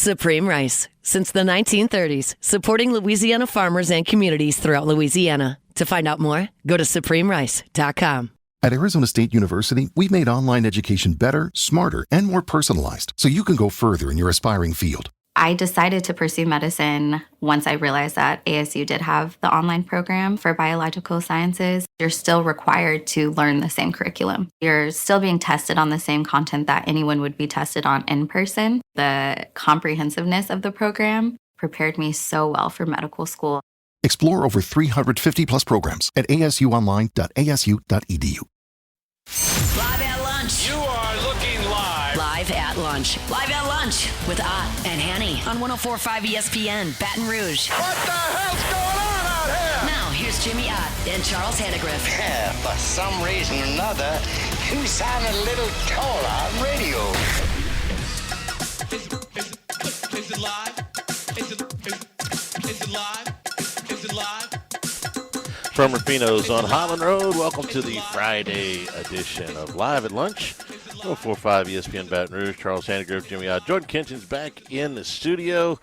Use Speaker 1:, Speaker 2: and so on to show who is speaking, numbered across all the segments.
Speaker 1: Supreme Rice. Since the 1930s, supporting Louisiana farmers and communities throughout Louisiana. To find out more, go to supremerice.com.
Speaker 2: At Arizona State University, we've made online education better, smarter, and more personalized so you can go further in your aspiring field.
Speaker 3: I decided to pursue medicine once I realized that ASU did have the online program for biological sciences. You're still required to learn the same curriculum. You're still being tested on the same content that anyone would be tested on in person. The comprehensiveness of the program prepared me so well for medical school.
Speaker 2: Explore over 350 plus programs at asuonline.asu.edu.
Speaker 1: Live at lunch.
Speaker 4: You are looking live.
Speaker 1: Live at lunch. Live at lunch with Ott and Hanny on 104.5 ESPN, Baton Rouge.
Speaker 4: What the hell's going on out here?
Speaker 1: Now, here's Jimmy Ott and Charles Hannegriff.
Speaker 5: Yeah, for some reason or another, you sound a little taller on radio.
Speaker 6: Is it live? Is it live? Is it live?
Speaker 7: From Rufino's on Highland Road, welcome to the Friday edition of Live at Lunch. 104.5 ESPN Baton Rouge. Charles Hannegriff, Jimmy Ott. Jordan Kinchin's back in the studio.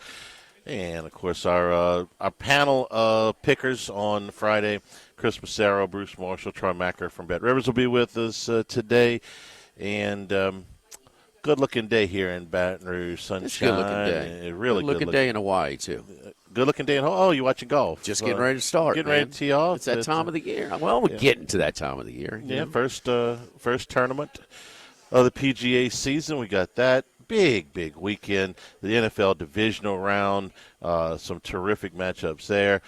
Speaker 7: And, of course, our panel of pickers on Friday, Chris Massaro, Bruce Marshall, Troy Macker from Bet Rivers will be with us today. And good-looking day here in Baton Rouge. Sunshine.
Speaker 8: It's a good-looking day.
Speaker 7: Really
Speaker 8: good-looking day in Hawaii, too.
Speaker 7: Good-looking day. Oh, you watching golf?
Speaker 8: Just getting ready to start.
Speaker 7: Getting ready to tee off.
Speaker 8: It's that time of the year. Well, we're getting to that time of the year.
Speaker 7: Yeah, first tournament of the PGA season. We got that big weekend. The NFL divisional round. Some terrific matchups there.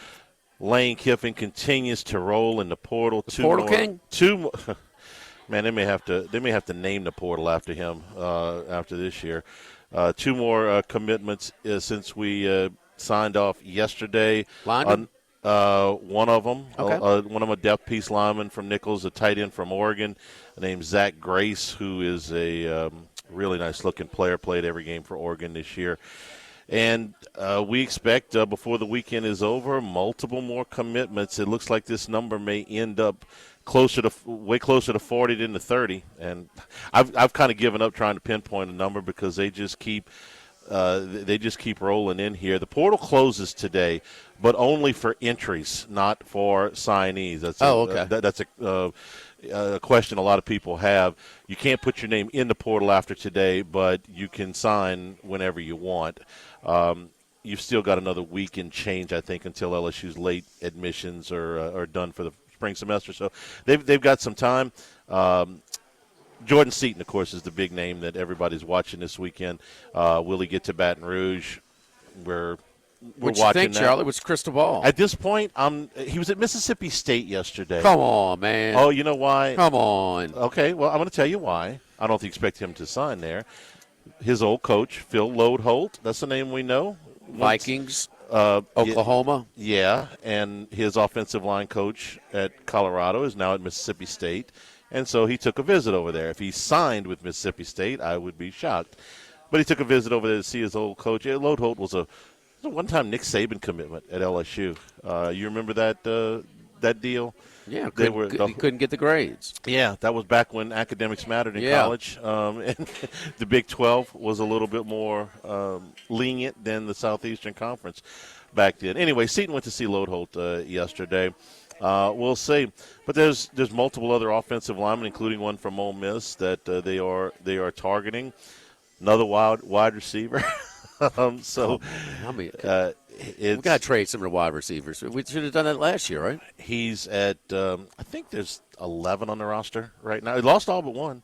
Speaker 7: Lane Kiffin continues to roll in the portal.
Speaker 8: King?
Speaker 7: Two more. Man, they may have to name the portal after him after this year. Two more commitments since we signed off yesterday.
Speaker 8: Lineman?
Speaker 7: One of them,
Speaker 8: okay.
Speaker 7: One of them a depth piece lineman from Nichols, a tight end from Oregon, named Zach Grace, who is a really nice-looking player, played every game for Oregon this year. And we expect before the weekend is over, multiple more commitments. It looks like this number may end up way closer to 40 than to 30. And I've kind of given up trying to pinpoint a number because they just keep rolling in here. The portal closes today, but only for entries, not for signees. That's a question a lot of people have. You can't put your name in the portal after today, but you can sign whenever you want. You've still got another week and change, I think, until LSU's late admissions are done for the spring semester. So they've got some time. Jordan Seaton, of course, is the big name that everybody's watching this weekend. Will he get to Baton Rouge? We're
Speaker 8: What
Speaker 7: watching
Speaker 8: you think,
Speaker 7: that.
Speaker 8: Charlie? What's the crystal ball?
Speaker 7: At this point, he was at Mississippi State yesterday.
Speaker 8: Come on, man.
Speaker 7: Oh, you know why?
Speaker 8: Come on.
Speaker 7: Okay, well, I'm going to tell you why. I don't expect him to sign there. His old coach, Phil Lodeholt, that's the name we know.
Speaker 8: Vikings, Oklahoma.
Speaker 7: Yeah, and his offensive line coach at Colorado is now at Mississippi State. And so he took a visit over there. If he signed with Mississippi State, I would be shocked. But he took a visit over there to see his old coach. Lodeholt was a one-time Nick Saban commitment at LSU. You remember that deal?
Speaker 8: Yeah, he couldn't get the grades.
Speaker 7: Yeah, that was back when academics mattered in college. And the Big 12 was a little bit more lenient than the Southeastern Conference back then. Anyway, Seaton went to see Lodeholt yesterday. We'll see. But there's multiple other offensive linemen, including one from Ole Miss, that they are targeting. Another wide receiver.
Speaker 8: We've got to trade some of the wide receivers. We should have done that last year, right?
Speaker 7: He's at I think there's 11 on the roster right now. He lost all but one.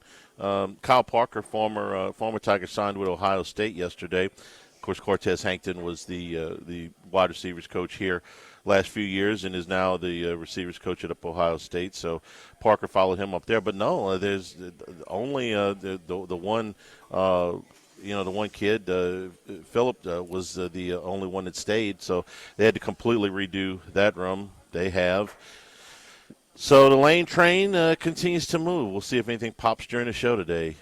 Speaker 7: Kyle Parker, former Tiger, signed with Ohio State yesterday. Of course, Cortez Hankton was the wide receivers coach here last few years and is now the receivers coach at Ohio State. So Parker followed him up there. But no, there's only the one. The one kid, Phillip, was the only one that stayed. So they had to completely redo that room. They have. So the Lane train continues to move. We'll see if anything pops during the show today.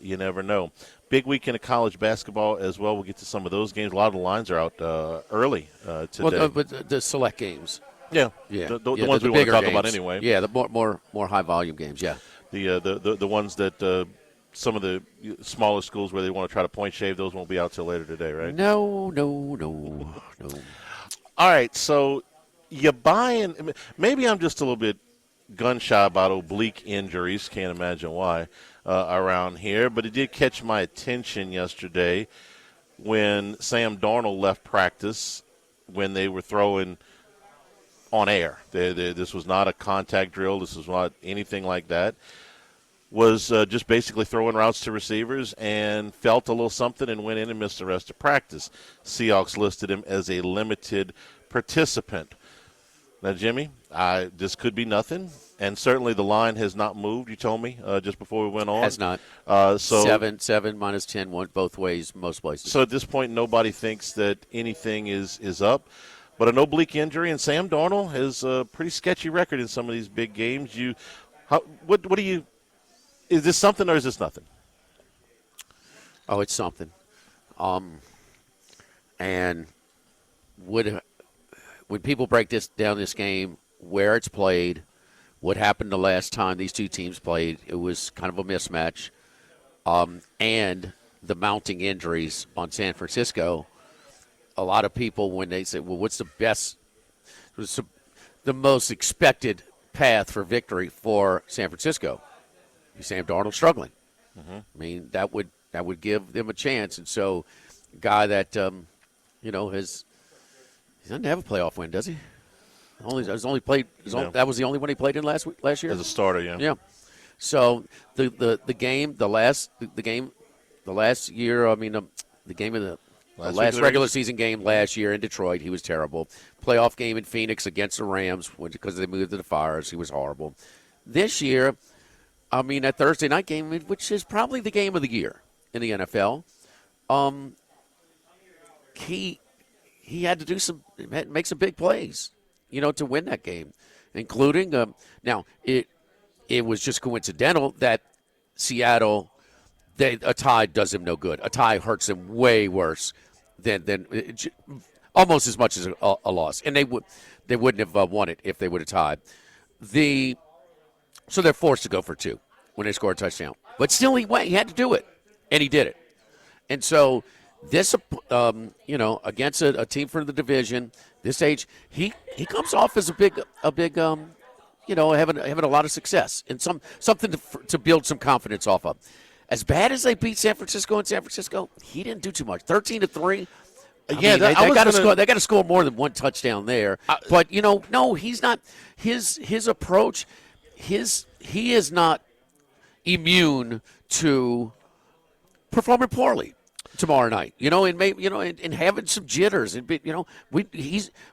Speaker 7: You never know. Big weekend of college basketball as well. We'll get to some of those games. A lot of the lines are out early today.
Speaker 8: Well, but the select games.
Speaker 7: Yeah. The ones we want to talk about anyway.
Speaker 8: Yeah, the more high volume games. Yeah.
Speaker 7: The ones that some of the smaller schools where they want to try to point shave, those won't be out till later today, right?
Speaker 8: No.
Speaker 7: All right, so you buying – maybe I'm just a little bit gun-shy about oblique injuries. Can't imagine why around here. But it did catch my attention yesterday when Sam Darnold left practice when they were throwing on air. This was not a contact drill. This was not anything like that. Was just basically throwing routes to receivers and felt a little something and went in and missed the rest of practice. Seahawks listed him as a limited participant. Now, Jimmy, this could be nothing, and certainly the line has not moved, you told me just before we went on.
Speaker 8: Has not.
Speaker 7: So
Speaker 8: 7 minus 10 went both ways, most places.
Speaker 7: So at this point, nobody thinks that anything is up. But an oblique injury, and Sam Darnold has a pretty sketchy record in some of these big games. What do you – is this something or is this nothing?
Speaker 8: Oh, it's something. And when people break down this game, where it's played, what happened the last time these two teams played, it was kind of a mismatch. And the mounting injuries on San Francisco, a lot of people, when they say, well, what's the most expected path for victory for San Francisco? Sam Darnold struggling. Mm-hmm. I mean, that would give them a chance. And so, a guy that he doesn't have a playoff win, does he? That was the only one he played in last year
Speaker 7: as a starter. Yeah.
Speaker 8: Yeah. So the last regular season game last year in Detroit, he was terrible. Playoff game in Phoenix against the Rams because they moved to the Fires, he was horrible. This year, that Thursday night game, which is probably the game of the year in the NFL, he had to make some big plays, to win that game, including now it was just coincidental that Seattle, a tie does him no good. A tie hurts him way worse than almost as much as a loss, and they wouldn't have won it if they would have tied. So they're forced to go for two when they score a touchdown. But still, he had to do it, and he did it. And so this, against a team from the division, this age, he comes off as a big, having a lot of success and something to build some confidence off of. As bad as they beat San Francisco in San Francisco, he didn't do too much. 13-3. They got to score more than one touchdown there. But no, he's not. His approach. He is not immune to performing poorly tomorrow night. And having some jitters, and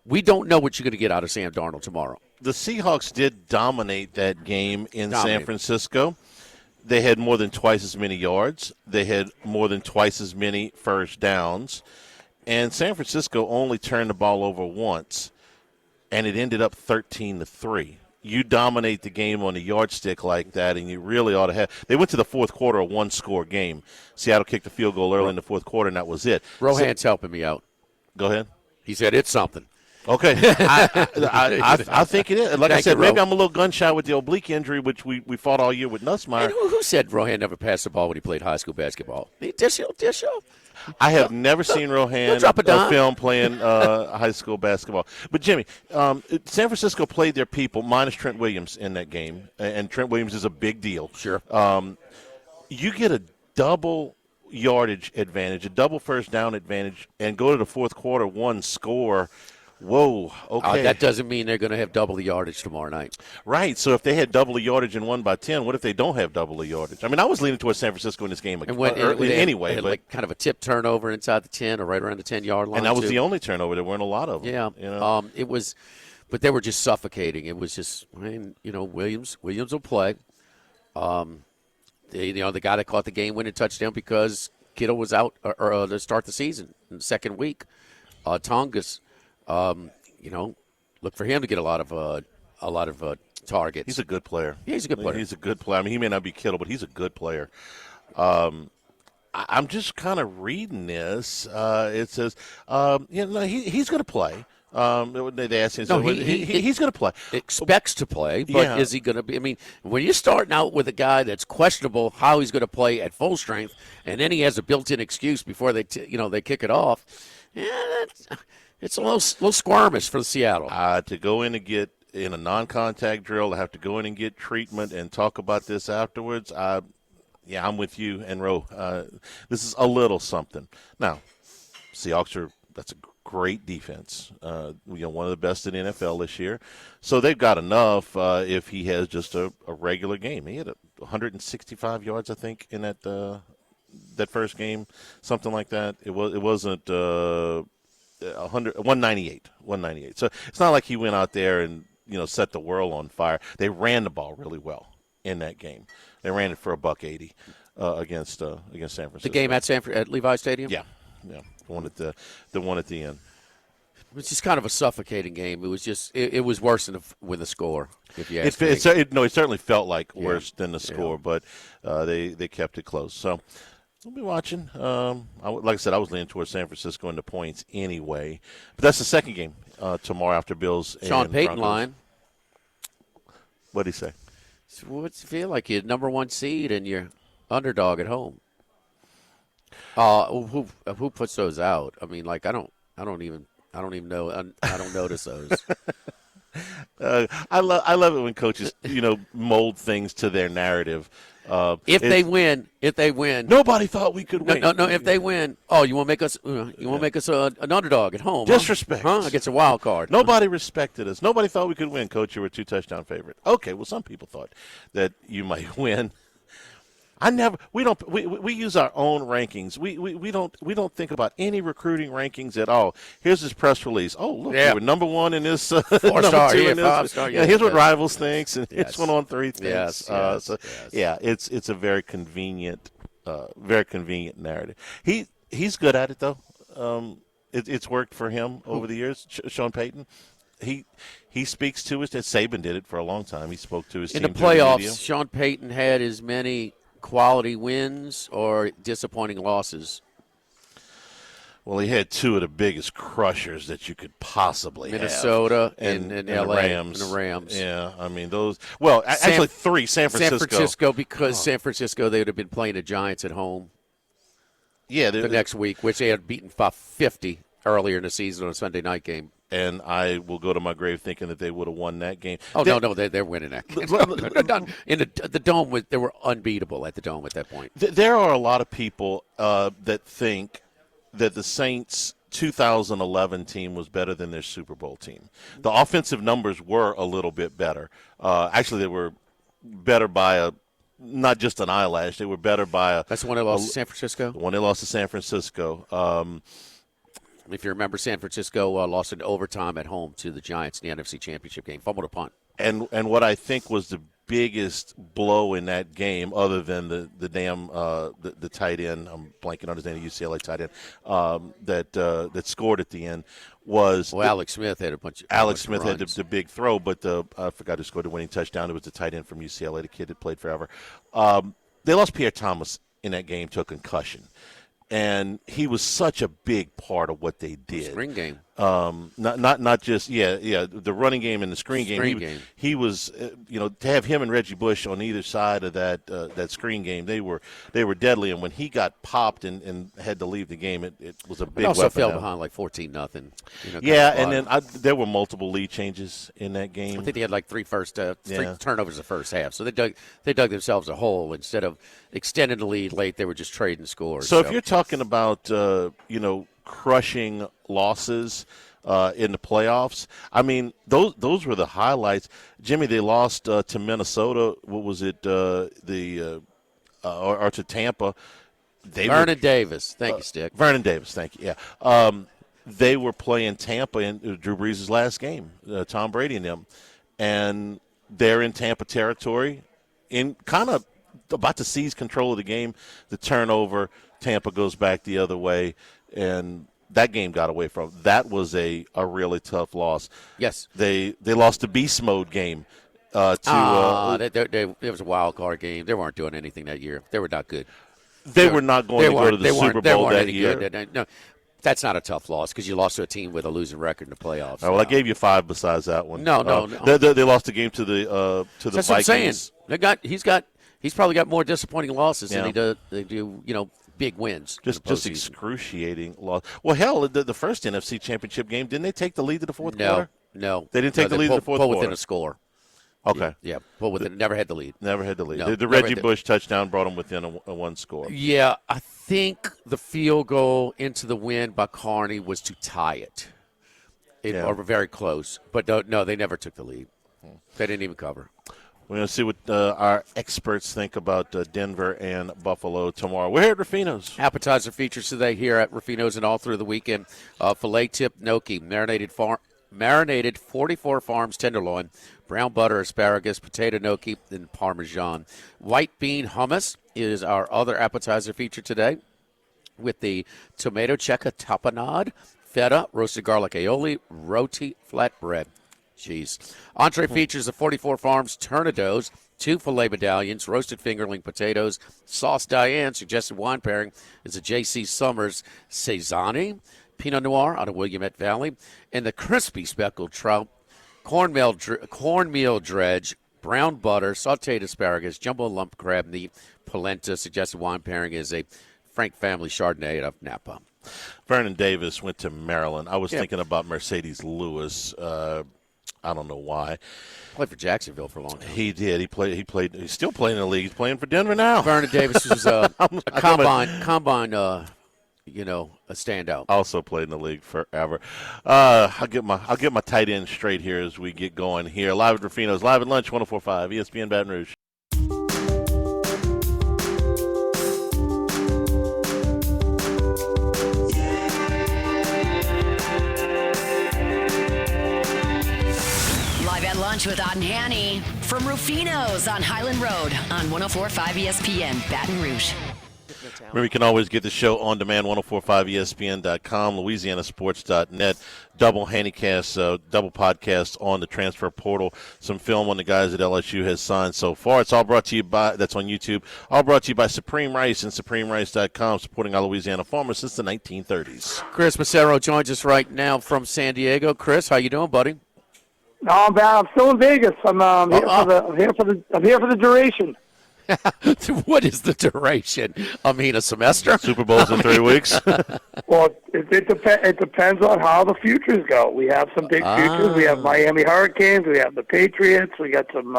Speaker 8: we don't know what you're going to get out of Sam Darnold tomorrow.
Speaker 7: The Seahawks did dominate that game in San Francisco. They had more than twice as many yards. They had more than twice as many first downs. And San Francisco only turned the ball over once, and it ended up 13-3. You dominate the game on a yardstick like that, and you really ought to have – they went to the fourth quarter, a one-score game. Seattle kicked a field goal early in the fourth quarter, and that was it.
Speaker 8: Rohan's helping me out.
Speaker 7: Go ahead.
Speaker 8: He said it's something.
Speaker 7: Okay. I think it is. Like I said, maybe I'm a little gun-shy with the oblique injury, which we fought all year with Nussmeier.
Speaker 8: And who said Rohan never passed the ball when he played high school basketball? Dish.
Speaker 7: I have never seen Rohan film playing high school basketball. But, Jimmy, San Francisco played their people, minus Trent Williams, in that game. And Trent Williams is a big deal.
Speaker 8: Sure.
Speaker 7: You get a double yardage advantage, a double first down advantage, and go to the fourth quarter, one score. Whoa, okay.
Speaker 8: That doesn't mean they're going to have double the yardage tomorrow night.
Speaker 7: Right, so if they had double the yardage and won by 10, what if they don't have double the yardage? I mean, I was leaning towards San Francisco in this game anyway.
Speaker 8: But like kind of a tip turnover inside the 10 or right around the 10-yard line.
Speaker 7: And that was the only turnover. There weren't a lot of them.
Speaker 8: Yeah, it was – but they were just suffocating. It was just Williams will play. The guy that caught the game-winning touchdown because Kittle was out to start the season in the second week. Tongas – look for him to get a lot of targets.
Speaker 7: He's a good player.
Speaker 8: Yeah, he's a good player.
Speaker 7: He's a good player. I mean, he may not be Kittle, but he's a good player. I'm just kind of reading this. It says, he's going to play. They asked him.
Speaker 8: No,
Speaker 7: So he's going to play.
Speaker 8: Expects to play, but
Speaker 7: Yeah.
Speaker 8: is he going to be? I mean, when you're starting out with a guy that's questionable how he's going to play at full strength, and then he has a built-in excuse before they kick it off, it's a little squirmish for Seattle.
Speaker 7: To go in and get in a non-contact drill, to have to go in and get treatment and talk about this afterwards. Yeah, I'm with you and Ro. This is a little something. Now, Seahawks that's a great defense. One of the best in the NFL this year. So they've got enough if he has just a regular game. He had 165 yards, I think, in that first game, something like that. It wasn't 198. So it's not like he went out there and set the world on fire. They ran the ball really well in that game. They ran it for $180 against San Francisco.
Speaker 8: The game at Levi Stadium?
Speaker 7: Yeah. The one at the end.
Speaker 8: It was just kind of a suffocating game. It was just it was worse than the score. If you ask me.
Speaker 7: It certainly felt like worse than the score, but they kept it close. So we'll be watching. Like I said, I was leaning towards San Francisco in the points anyway. But that's the second game tomorrow after Bills.
Speaker 8: Sean Payton
Speaker 7: Broncos.
Speaker 8: line.
Speaker 7: What'd he say?
Speaker 8: What's it feel like? You're number one seed and you're underdog at home. Who puts those out? I mean, like I don't even know. I don't notice those.
Speaker 7: I love it when coaches mold things to their narrative.
Speaker 8: If they win,
Speaker 7: nobody thought we could win.
Speaker 8: No. If they win, you want to make us an underdog at home?
Speaker 7: Disrespect.
Speaker 8: Against a wild card.
Speaker 7: Nobody respected us. Nobody thought we could win. Coach, you were a 2-touchdown favorite. Okay, well, some people thought that you might win. We use our own rankings. We don't think about any recruiting rankings at all. Here's this press release. Oh, look, we were number one in this,
Speaker 8: 4-star,
Speaker 7: number 2 in this.
Speaker 8: 5-star.
Speaker 7: Yeah, here's what Rivals thinks, and here's one on 3 thinks.
Speaker 8: Yes.
Speaker 7: Yeah, it's a very convenient narrative. He's good at it though. It's worked for him over the years. Sean Payton. He speaks to us. Saban did it for a long time. He spoke to his team
Speaker 8: in the
Speaker 7: through the media.
Speaker 8: playoffs. Sean Payton had as many quality wins or disappointing losses?
Speaker 7: Well, he had 2 of the biggest crushers that you could possibly
Speaker 8: Minnesota
Speaker 7: have.
Speaker 8: and
Speaker 7: LA.
Speaker 8: And the Rams.
Speaker 7: Yeah, I mean those. Well, actually 3. San Francisco.
Speaker 8: Because San Francisco, they would have been playing the Giants at home.
Speaker 7: Yeah,
Speaker 8: the next week, which they had beaten by 50 earlier in the season on a Sunday night game.
Speaker 7: And I will go to my grave thinking that they would have won that game.
Speaker 8: Oh, no, they're winning that game. In the Dome, they were unbeatable at the Dome at that point.
Speaker 7: There are a lot of people that think that the Saints' 2011 team was better than their Super Bowl team. The offensive numbers were a little bit better. Actually, they were better by not just an eyelash. They were better by
Speaker 8: That's the one they lost to San Francisco?
Speaker 7: The one they lost to San Francisco.
Speaker 8: If you remember, San Francisco lost in overtime at home to the Giants in the NFC Championship game. Fumbled a punt. And
Speaker 7: what I think was the biggest blow in that game, other than the damn the tight end, I'm blanking on his name, UCLA tight end, that scored at the end was
Speaker 8: Alex Smith had a bunch.
Speaker 7: Alex Smith had
Speaker 8: runs.
Speaker 7: the big throw, but I forgot who scored the winning touchdown. It was the tight end from UCLA, the kid that played forever. They lost Pierre Thomas in that game to a concussion. And he was such a big part of what they did.
Speaker 8: Screen game.
Speaker 7: Not just the running game and the screen game. He was to have him and Reggie Bush on either side of that screen game, they were deadly. And when he got popped and had to leave the game, it was a big.
Speaker 8: It also
Speaker 7: weapon
Speaker 8: fell
Speaker 7: now.
Speaker 8: behind like 14-0.
Speaker 7: And then there were multiple lead changes in that game.
Speaker 8: I think they had like three turnovers the first half, so they dug themselves a hole. Instead of extending the lead late, they were just trading scores.
Speaker 7: So if you're talking about crushing losses in the playoffs, I mean those were the highlights. Jimmy, they lost to Minnesota. What was it? Or to Tampa.
Speaker 8: Vernon Davis. Thank you, Stick.
Speaker 7: Vernon Davis. Thank you. Yeah. They were playing Tampa in Drew Brees' last game, Tom Brady and them, and they're in Tampa territory, in kind of about to seize control of the game. The turnover, Tampa goes back the other way, and that game got away from them. That was a really tough loss.
Speaker 8: Yes.
Speaker 7: They lost the beast mode game. It
Speaker 8: was a wild card game. They weren't doing anything that year. They were not good.
Speaker 7: They were not going to go to the Super Bowl that year.
Speaker 8: No. That's not a tough loss because you lost to a team with a losing record in the playoffs.
Speaker 7: Well, I gave you 5 besides that one.
Speaker 8: No.
Speaker 7: They lost the game to the
Speaker 8: That's
Speaker 7: Vikings.
Speaker 8: what I'm saying. He's probably got more disappointing losses than they do big wins.
Speaker 7: Just excruciating loss. Well, hell, the first NFC Championship game, didn't they take the lead to the fourth quarter?
Speaker 8: No.
Speaker 7: They didn't take the lead to the fourth quarter.
Speaker 8: Within a score.
Speaker 7: Okay.
Speaker 8: Yeah, pull within. Never had the lead.
Speaker 7: Never had the lead.
Speaker 8: No,
Speaker 7: the Reggie Bush touchdown brought them within a one score.
Speaker 8: Yeah, I think the field goal into the win by Carney was to tie it. Or very close. But no, they never took the lead. They didn't even cover.
Speaker 7: We're going to see what our experts think about Denver and Buffalo tomorrow. We're here at Ruffino's.
Speaker 8: Appetizer features today here at Ruffino's and all through the weekend. Filet tip gnocchi, marinated 44 Farms tenderloin, brown butter asparagus, potato gnocchi, and Parmesan. White bean hummus is our other appetizer feature today with the tomato checa tapenade, feta, roasted garlic aioli, roti flatbread. Jeez. Entree features the 44 Farms Turnidos, 2 filet medallions, roasted fingerling potatoes, sauce Diane. Suggested wine pairing is a J.C. Summers Cezanne, Pinot Noir out of Willamette Valley, and the crispy speckled trout, cornmeal dredge, brown butter, sautéed asparagus, jumbo lump crab meat, polenta. Suggested wine pairing is a Frank Family Chardonnay out of Napa.
Speaker 7: Vernon Davis went to Maryland. I was thinking about Mercedes Lewis. I don't know why.
Speaker 8: Played for Jacksonville for a long time.
Speaker 7: He did. He played. He's still playing in the league. He's playing for Denver now.
Speaker 8: Vernon Davis was a combine. A standout.
Speaker 7: Also played in the league forever. I'll get my tight end straight here as we get going here. Live at Ruffino's, live at lunch, 104.5 ESPN Baton Rouge.
Speaker 1: Lunch with Odd and Hanny from Ruffino's on Highland Road on 104.5 ESPN Baton Rouge.
Speaker 7: Remember, you can always get the show on demand, 1045ESPN.com, LouisianaSports.net, double Hannycast, double podcast on the transfer portal, some film on the guys that LSU has signed so far. It's all brought to you by, that's on YouTube, all brought to you by Supreme Rice and SupremeRice.com, supporting our Louisiana farmers since the 1930s.
Speaker 8: Chris Macero joins us right now from San Diego. Chris, how you doing, buddy?
Speaker 9: No, I'm bad. I'm still in Vegas. I'm here for the duration.
Speaker 8: What is the duration? I mean, a semester?
Speaker 7: Super Bowl's in 3 weeks.
Speaker 9: Well, it depends on how the futures go. We have some big futures. We have Miami Hurricanes. We have the Patriots. We got some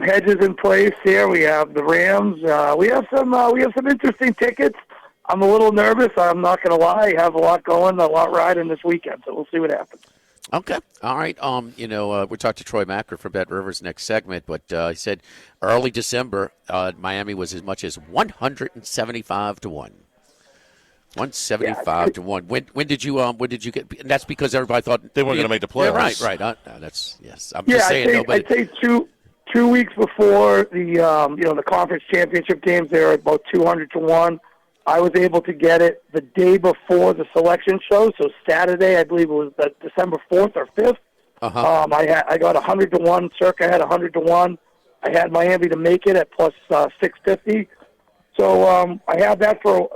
Speaker 9: hedges in place here. We have the Rams. We have some interesting tickets. I'm a little nervous. I'm not going to lie. I have a lot riding this weekend, so we'll see what happens.
Speaker 8: Okay. All right. We'll talk to Troy Macker from Bet Rivers next segment, but he said early December, Miami was as much as 175 to 1. 175 to 1. When did you get? And that's because everybody thought
Speaker 7: they weren't going to make the playoffs.
Speaker 8: Yeah, right. That's yes. I'm just saying.
Speaker 9: I'd say 2 weeks before the conference championship games, they were about 200 to 1. I was able to get it the day before the selection show, so Saturday, I believe it was December 4th or 5th. I got 100 to 1. Circa had 100 to 1. I had Miami to make it at plus 650. So I had that for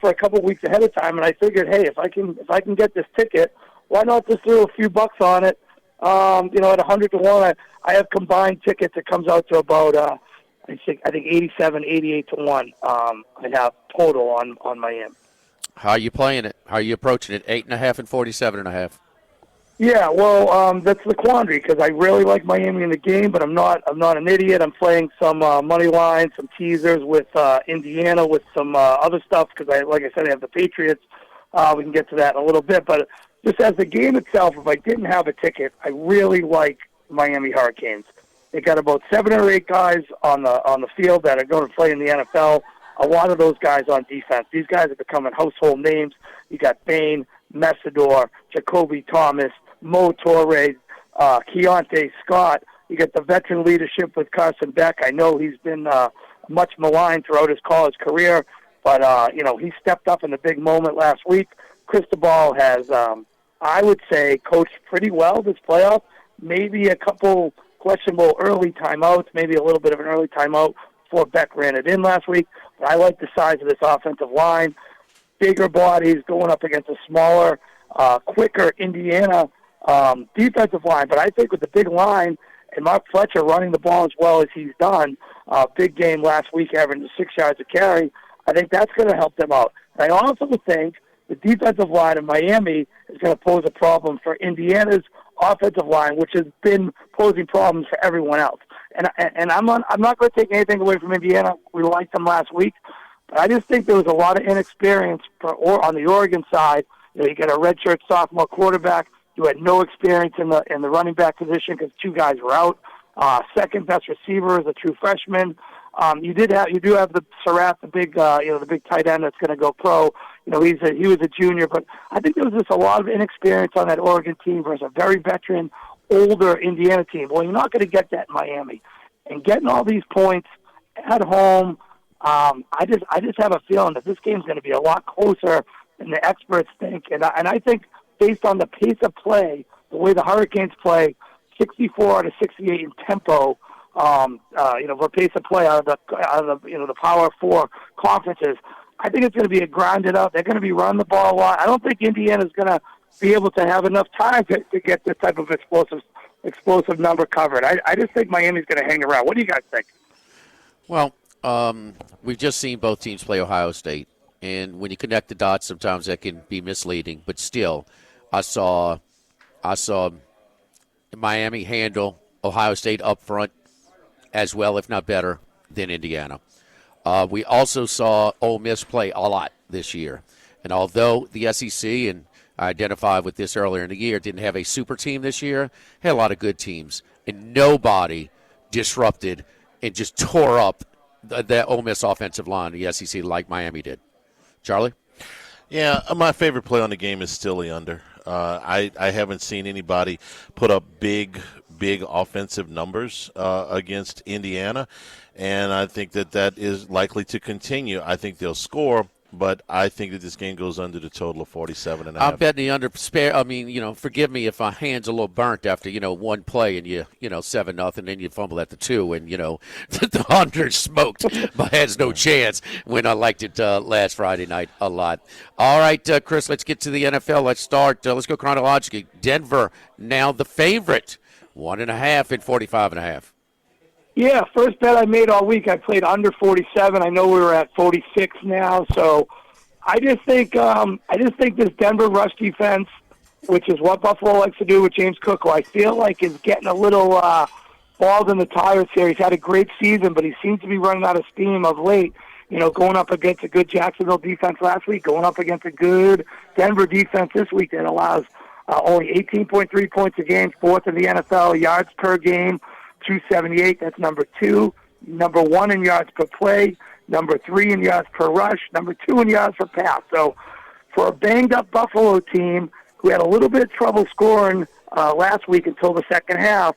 Speaker 9: a couple of weeks ahead of time, and I figured, hey, if I can get this ticket, why not just throw a few bucks on it? At 100 to 1, I have combined tickets. It comes out to about I think 87, 88 to 1. I have total on Miami.
Speaker 8: How are you playing it? How are you approaching it? 8.5 and 47.5.
Speaker 9: Yeah, well, that's the quandary because I really like Miami in the game, but I'm not an idiot. I'm playing some money lines, some teasers with Indiana, with some other stuff because like I said, I have the Patriots. We can get to that in a little bit, but just as the game itself, if I didn't have a ticket, I really like Miami Hurricanes. They got about 7 or 8 guys on the field that are going to play in the NFL. A lot of those guys on defense. These guys are becoming household names. You got Bain, Messidor, Jacoby Thomas, Mo Torres, Keontae Scott. You get the veteran leadership with Carson Beck. I know he's been much maligned throughout his college career, but he stepped up in the big moment last week. Cristobal has, I would say, coached pretty well this playoff. Maybe a couple questionable early timeouts, maybe a little bit of an early timeout before Beck ran it in last week. But I like the size of this offensive line. bigger bodies going up against a smaller, quicker Indiana defensive line. But I think with the big line and Mark Fletcher running the ball as well as he's done, big game last week, averaging 6 yards a carry, I think that's going to help them out. And I also think the defensive line of Miami is going to pose a problem for Indiana's offensive line, which has been posing problems for everyone else. And I'm not going to take anything away from Indiana. We liked them last week. But I just think there was a lot of inexperience on the Oregon side. You get a redshirt sophomore quarterback who had no experience in the running back position because 2 guys were out. Second best receiver is a true freshman. You do have the Surratt, the big tight end that's going to go pro. He was a junior, but I think there was just a lot of inexperience on that Oregon team versus a very veteran, older Indiana team. Well, you're not going to get that in Miami, and getting all these points at home. I just have a feeling that this game's going to be a lot closer than the experts think, and I think based on the pace of play, the way the Hurricanes play, 64 out of 68 in tempo. For pace of play out of the Power 4 conferences, I think it's going to be a grinded out. They're going to be running the ball a lot. I don't think Indiana's going to be able to have enough time to get this type of explosive number covered. I just think Miami's going to hang around. What do you guys think?
Speaker 8: Well, we've just seen both teams play Ohio State, and when you connect the dots, sometimes that can be misleading. But still, I saw Miami handle Ohio State up front as well, if not better, than Indiana. We also saw Ole Miss play a lot this year. And although the SEC, and I identified with this earlier in the year, didn't have a super team this year, had a lot of good teams. And nobody disrupted and just tore up the Ole Miss offensive line, the SEC, like Miami did. Charlie?
Speaker 7: Yeah, my favorite play on the game is still the under. I haven't seen anybody put up big offensive numbers against Indiana, and I think that is likely to continue. I think they'll score, but I think that this game goes under the total of 47.5.
Speaker 8: I'm betting the under. Forgive me if my hand's a little burnt after, one play and you 7-0, then you fumble at the 2, and, the under smoked. My head's no chance when I liked it last Friday night a lot. All right, Chris, let's get to the NFL. Let's start. Let's go chronologically. Denver, now the favorite, 1.5 and 45.5.
Speaker 9: Yeah, first bet I made all week, I played under 47. I know we were at 46 now, so I just think this Denver rush defense, which is what Buffalo likes to do with James Cook, who I feel like is getting a little balls in the tires here. He's had a great season, but he seems to be running out of steam of late. Going up against a good Jacksonville defense last week, going up against a good Denver defense this week that allows only 18.3 points a game, 4th in the NFL, yards per game, 278. That's number 2. Number 1 in yards per play. Number 3 in yards per rush. Number 2 in yards per pass. So for a banged-up Buffalo team who had a little bit of trouble scoring last week until the second half,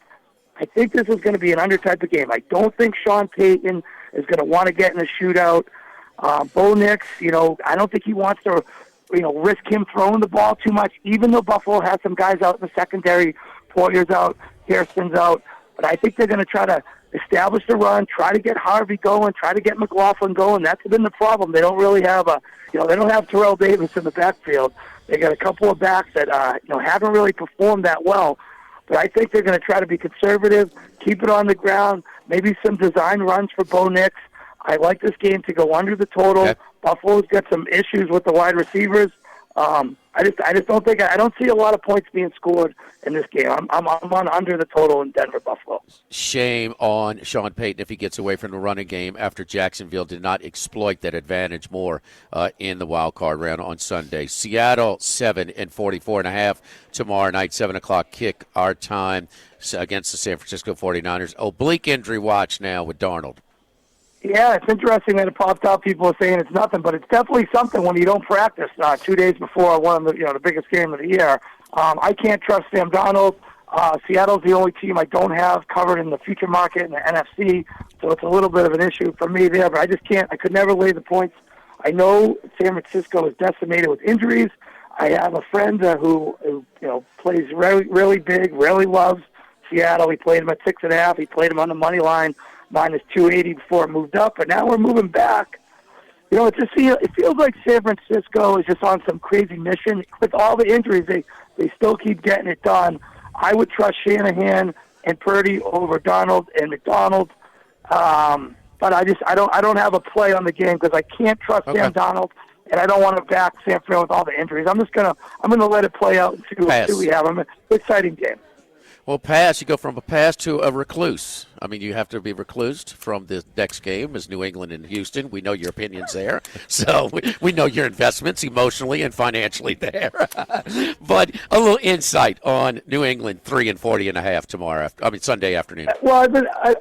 Speaker 9: I think this is going to be an under type of game. I don't think Sean Payton is going to want to get in a shootout. Bo Nix, I don't think he wants to risk him throwing the ball too much, even though Buffalo has some guys out in the secondary. Poyer's out, Harrison's out. But I think they're going to try to establish the run, try to get Harvey going, try to get McLaughlin going. That's been the problem. They don't really have they don't have Terrell Davis in the backfield. They got a couple of backs that, haven't really performed that well. But I think they're going to try to be conservative, keep it on the ground, maybe some design runs for Bo Nix. I like this game to go under the total. Okay. Buffalo's got some issues with the wide receivers. I just don't think I don't see a lot of points being scored in this game. I'm on under the total in Denver Buffalo.
Speaker 8: Shame on Sean Payton if he gets away from the running game after Jacksonville did not exploit that advantage more in the wild card round on Sunday. Seattle 7 and 44.5 tomorrow night, 7:00 kick our time against the San Francisco 49ers. Oblique injury watch now with Darnold.
Speaker 9: Yeah, it's interesting that it popped up. People are saying it's nothing, but it's definitely something when you don't practice 2 days before one of the biggest game of the year. I can't trust Sam Darnold. Seattle's the only team I don't have covered in the future market in the NFC, so it's a little bit of an issue for me there. But I just can't. I could never lay the points. I know San Francisco is decimated with injuries. I have a friend who plays really, really big, really loves Seattle. He played him at 6.5. He played him on the money line. Minus 280 before it moved up, but now we're moving back. It feels like San Francisco is just on some crazy mission. With all the injuries, they still keep getting it done. I would trust Shanahan and Purdy over Donald and McDonald. But I don't have a play on the game because I can't trust Sam Donald, and I don't want to back San Fran with all the injuries. I'm gonna let it play out and see what we have. It's an exciting game.
Speaker 8: Well, pass. You go from a pass to a recluse. I mean, you have to be reclused from the next game as New England and Houston. We know your opinions there. So we know your investments emotionally and financially there. But a little insight on New England 3-40.5 Sunday afternoon.
Speaker 9: Well,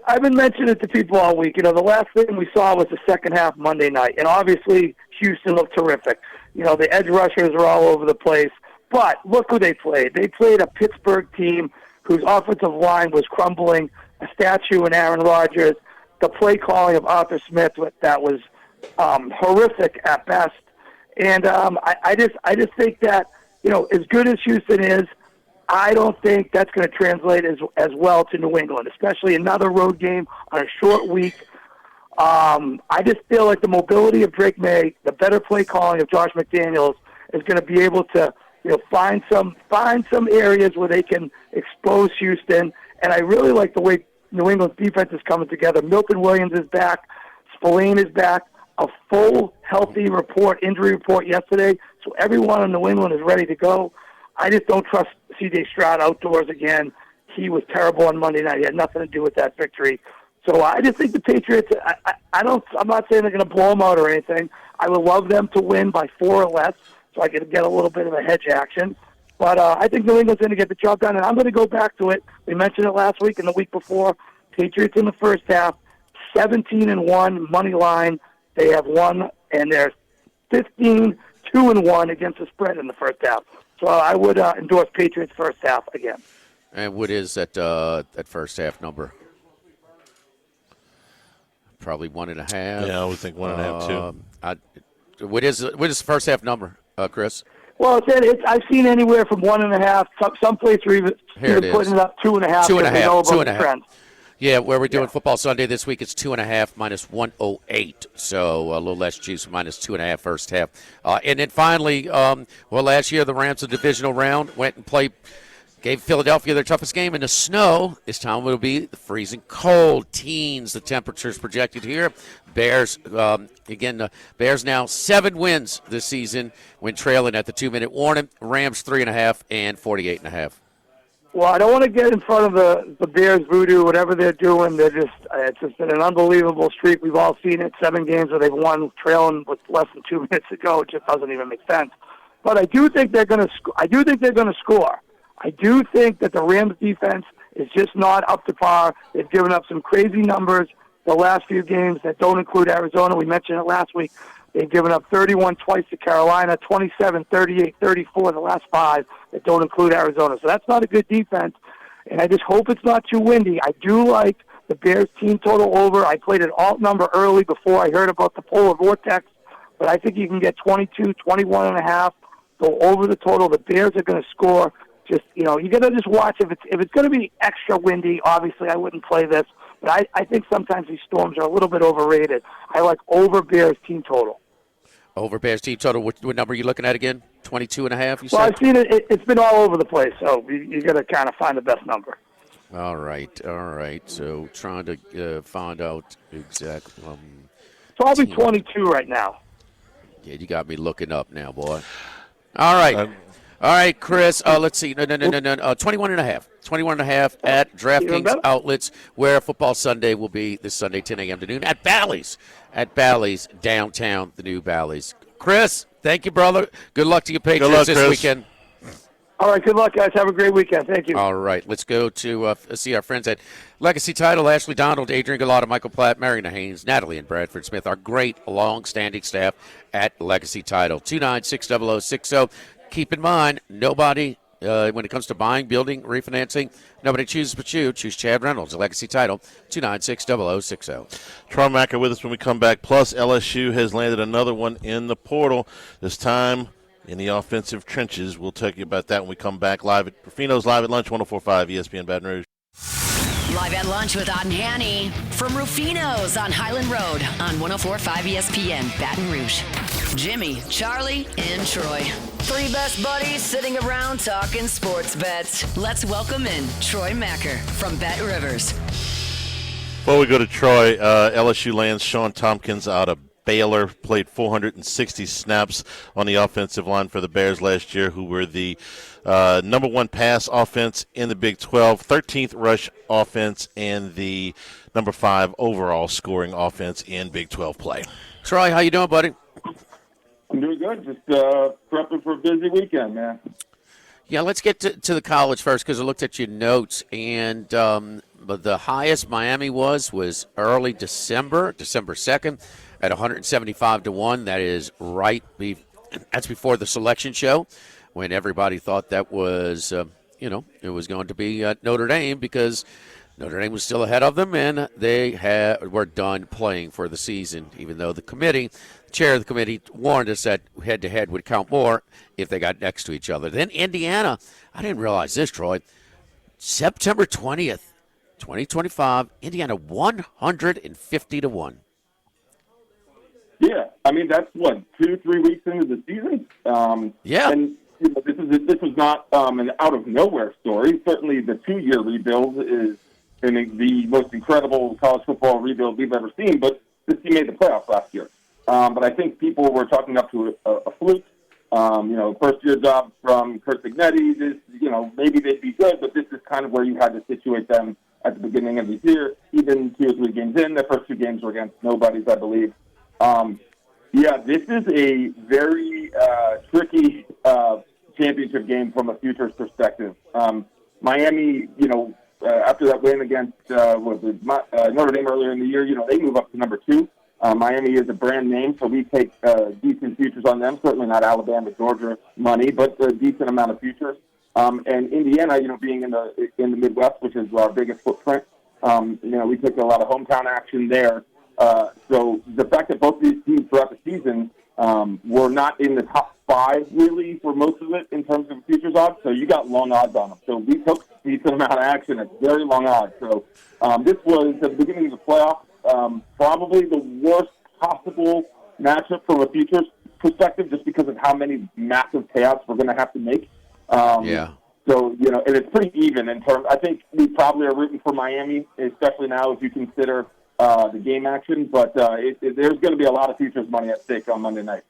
Speaker 9: I've been mentioning it to people all week. The last thing we saw was the second half Monday night, and obviously Houston looked terrific. The edge rushers are all over the place. But look who they played. They played a Pittsburgh team whose offensive line was crumbling, a statue in Aaron Rodgers, the play calling of Arthur Smith that was horrific at best. And I just think that, as good as Houston is, I don't think that's going to translate as well to New England, especially another road game on a short week. I just feel like the mobility of Drake May, the better play calling of Josh McDaniels is going to be able to find some areas where they can expose Houston. And I really like the way New England's defense is coming together. Milton Williams is back. Spillane is back. A full, healthy injury report yesterday. So everyone in New England is ready to go. I just don't trust C.J. Stroud outdoors again. He was terrible on Monday night. He had nothing to do with that victory. So I just think the Patriots, I'm not saying they're going to blow them out or anything. I would love them to win by 4 or less, so I could get a little bit of a hedge action. But I think New England's going to get the job done, and I'm going to go back to it. We mentioned it last week and the week before. Patriots in the first half, 17-1 money line. They have won, and they're 15-2-1 against the spread in the first half. So I would endorse Patriots first half again.
Speaker 8: And what is that first half number? Probably 1.5.
Speaker 7: Yeah, I would think 1.5 too.
Speaker 8: What is the first half number, Chris?
Speaker 9: Well, I've seen anywhere from 1.5. Some places are even putting it up 2.5.
Speaker 8: 2.5. Yeah, where we're doing Football Sunday this week, it's 2.5 minus 108. So a little less juice, minus 2.5 first half. And then finally, last year the Rams, the divisional round, went and gave Philadelphia their toughest game in the snow. This time it'll be the freezing cold. Teens, the temperatures projected here. Bears, Bears now 7 wins this season when trailing at the 2-minute warning. Rams 3.5 and 48.5.
Speaker 9: Well, I don't want to get in front of the Bears voodoo, whatever they're doing. It's just been an unbelievable streak. We've all seen it, 7 games where they've won trailing with less than 2 minutes to go. It just doesn't even make sense. But I do think they're going to score. I do think that the Rams defense is just not up to par. They've given up some crazy numbers the last few games that don't include Arizona. We mentioned it last week. They've given up 31 twice to Carolina, 27, 38, 34 the last 5 that don't include Arizona. So that's not a good defense, and I just hope it's not too windy. I do like the Bears team total over. I played an alt number early before I heard about the polar vortex, but I think you can get 22, 21.5, go over the total. The Bears are going to score. Just, you got to just watch. If it's going to be extra windy, obviously I wouldn't play this, but I think sometimes these storms are a little bit overrated. I like over Bears team total.
Speaker 8: Over Bears team total. What number are you looking at again? 22.5, you said?
Speaker 9: Well, I've seen it. It's been all over the place, so you got to kind of find the best number.
Speaker 8: All right. So trying to find out exactly.
Speaker 9: Probably 22 right now.
Speaker 8: Yeah, you got me looking up now, boy. All right. All right, Chris, let's see. No. 21.5. 21.5 at DraftKings outlets, where Football Sunday will be this Sunday, 10 a.m. to noon at Bally's. At Bally's, downtown, the new Bally's. Chris, thank you, brother. Good luck to you, Patriots, this weekend.
Speaker 9: All right, good luck, guys. Have a great weekend. Thank you.
Speaker 8: All right, let's go to see our friends at Legacy Title. Ashley Donald, Adrian Galata, Michael Platt, Mariana Haynes, Natalie and Bradford Smith, our great long-standing staff at Legacy Title. 2960060. Keep in mind, nobody, when it comes to buying, building, refinancing, nobody chooses but you. Choose Chad Reynolds, Legacy Title, 2960060.
Speaker 7: Traumacker with us when we come back. Plus, LSU has landed another one in the portal, this time in the offensive trenches. We'll tell you about that when we come back live at Rufino's Live at Lunch, 104.5 ESPN Baton Rouge.
Speaker 1: Live at lunch with Ott and Hanny from Rufino's on Highland Road on 104.5 ESPN, Baton Rouge. Jimmy, Charlie, and Troy. Three best buddies sitting around talking sports bets. Let's welcome in Troy Macker from Bet Rivers.
Speaker 7: Before we go to Troy, LSU lands Sean Tompkins out of Baylor, played 460 snaps on the offensive line for the Bears last year, who were the number one pass offense in the Big 12, 13th rush offense, and the number 5 overall scoring offense in Big 12 play.
Speaker 8: Troy, how you doing, buddy?
Speaker 10: I'm doing good. Just prepping for a busy weekend, man.
Speaker 8: Yeah, let's get to the college first because I looked at your notes, and but the highest Miami was early December 2nd at 175-1. That is that's before the selection show when everybody thought that was, it was going to be Notre Dame because Notre Dame was still ahead of them, and they were done playing for the season, even though the chair of the committee warned us that head-to-head would count more if they got next to each other. Then Indiana, I didn't realize this, Troy, September 20th, 2025, Indiana 150-1.
Speaker 10: Yeah, I mean, that's, 2-3 weeks into the season?
Speaker 8: Yeah.
Speaker 10: And this was not an out-of-nowhere story. Certainly the 2-year rebuild is the most incredible college football rebuild we've ever seen, but this team made the playoffs last year. But I think people were talking up to a fluke. First-year job from Kurt Signetti. Maybe they'd be good, but this is kind of where you had to situate them at the beginning of the year. Even 2 or 3 games in, their first 2 games were against nobodies, I believe. This is a very tricky championship game from a futures perspective. Miami, after that win against Notre Dame earlier in the year, they move up to number 2. Miami is a brand name, so we take decent futures on them. Certainly not Alabama, Georgia money, but a decent amount of futures. And Indiana, being in the Midwest, which is our biggest footprint, we took a lot of hometown action there. So the fact that both these teams throughout the season were not in the top 5 really for most of it in terms of futures odds, so you got long odds on them. So we took a decent amount of action at very long odds. So this was at the beginning of the playoffs. Probably the worst possible matchup from a futures perspective just because of how many massive payouts we're going to have to make. So, and it's pretty even in terms. I think we probably are rooting for Miami, especially now if you consider the game action. But there's going to be a lot of futures money at stake on Monday night.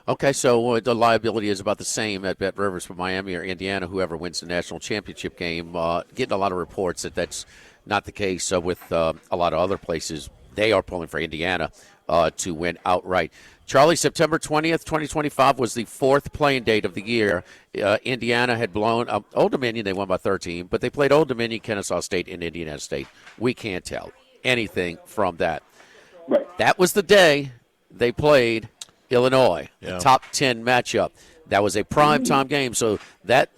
Speaker 8: Okay, so the liability is about the same at Bet Rivers for Miami or Indiana, whoever wins the national championship game. Getting a lot of reports that that's not the case with a lot of other places. They are pulling for Indiana to win outright. Charlie, September 20th, 2025 was the 4th playing date of the year. Indiana had blown Old Dominion. They won by 13, but they played Old Dominion, Kennesaw State, and Indiana State. We can't tell anything from that.
Speaker 10: Right.
Speaker 8: That was the day they played Illinois, the top 10 matchup. That was a primetime game, so that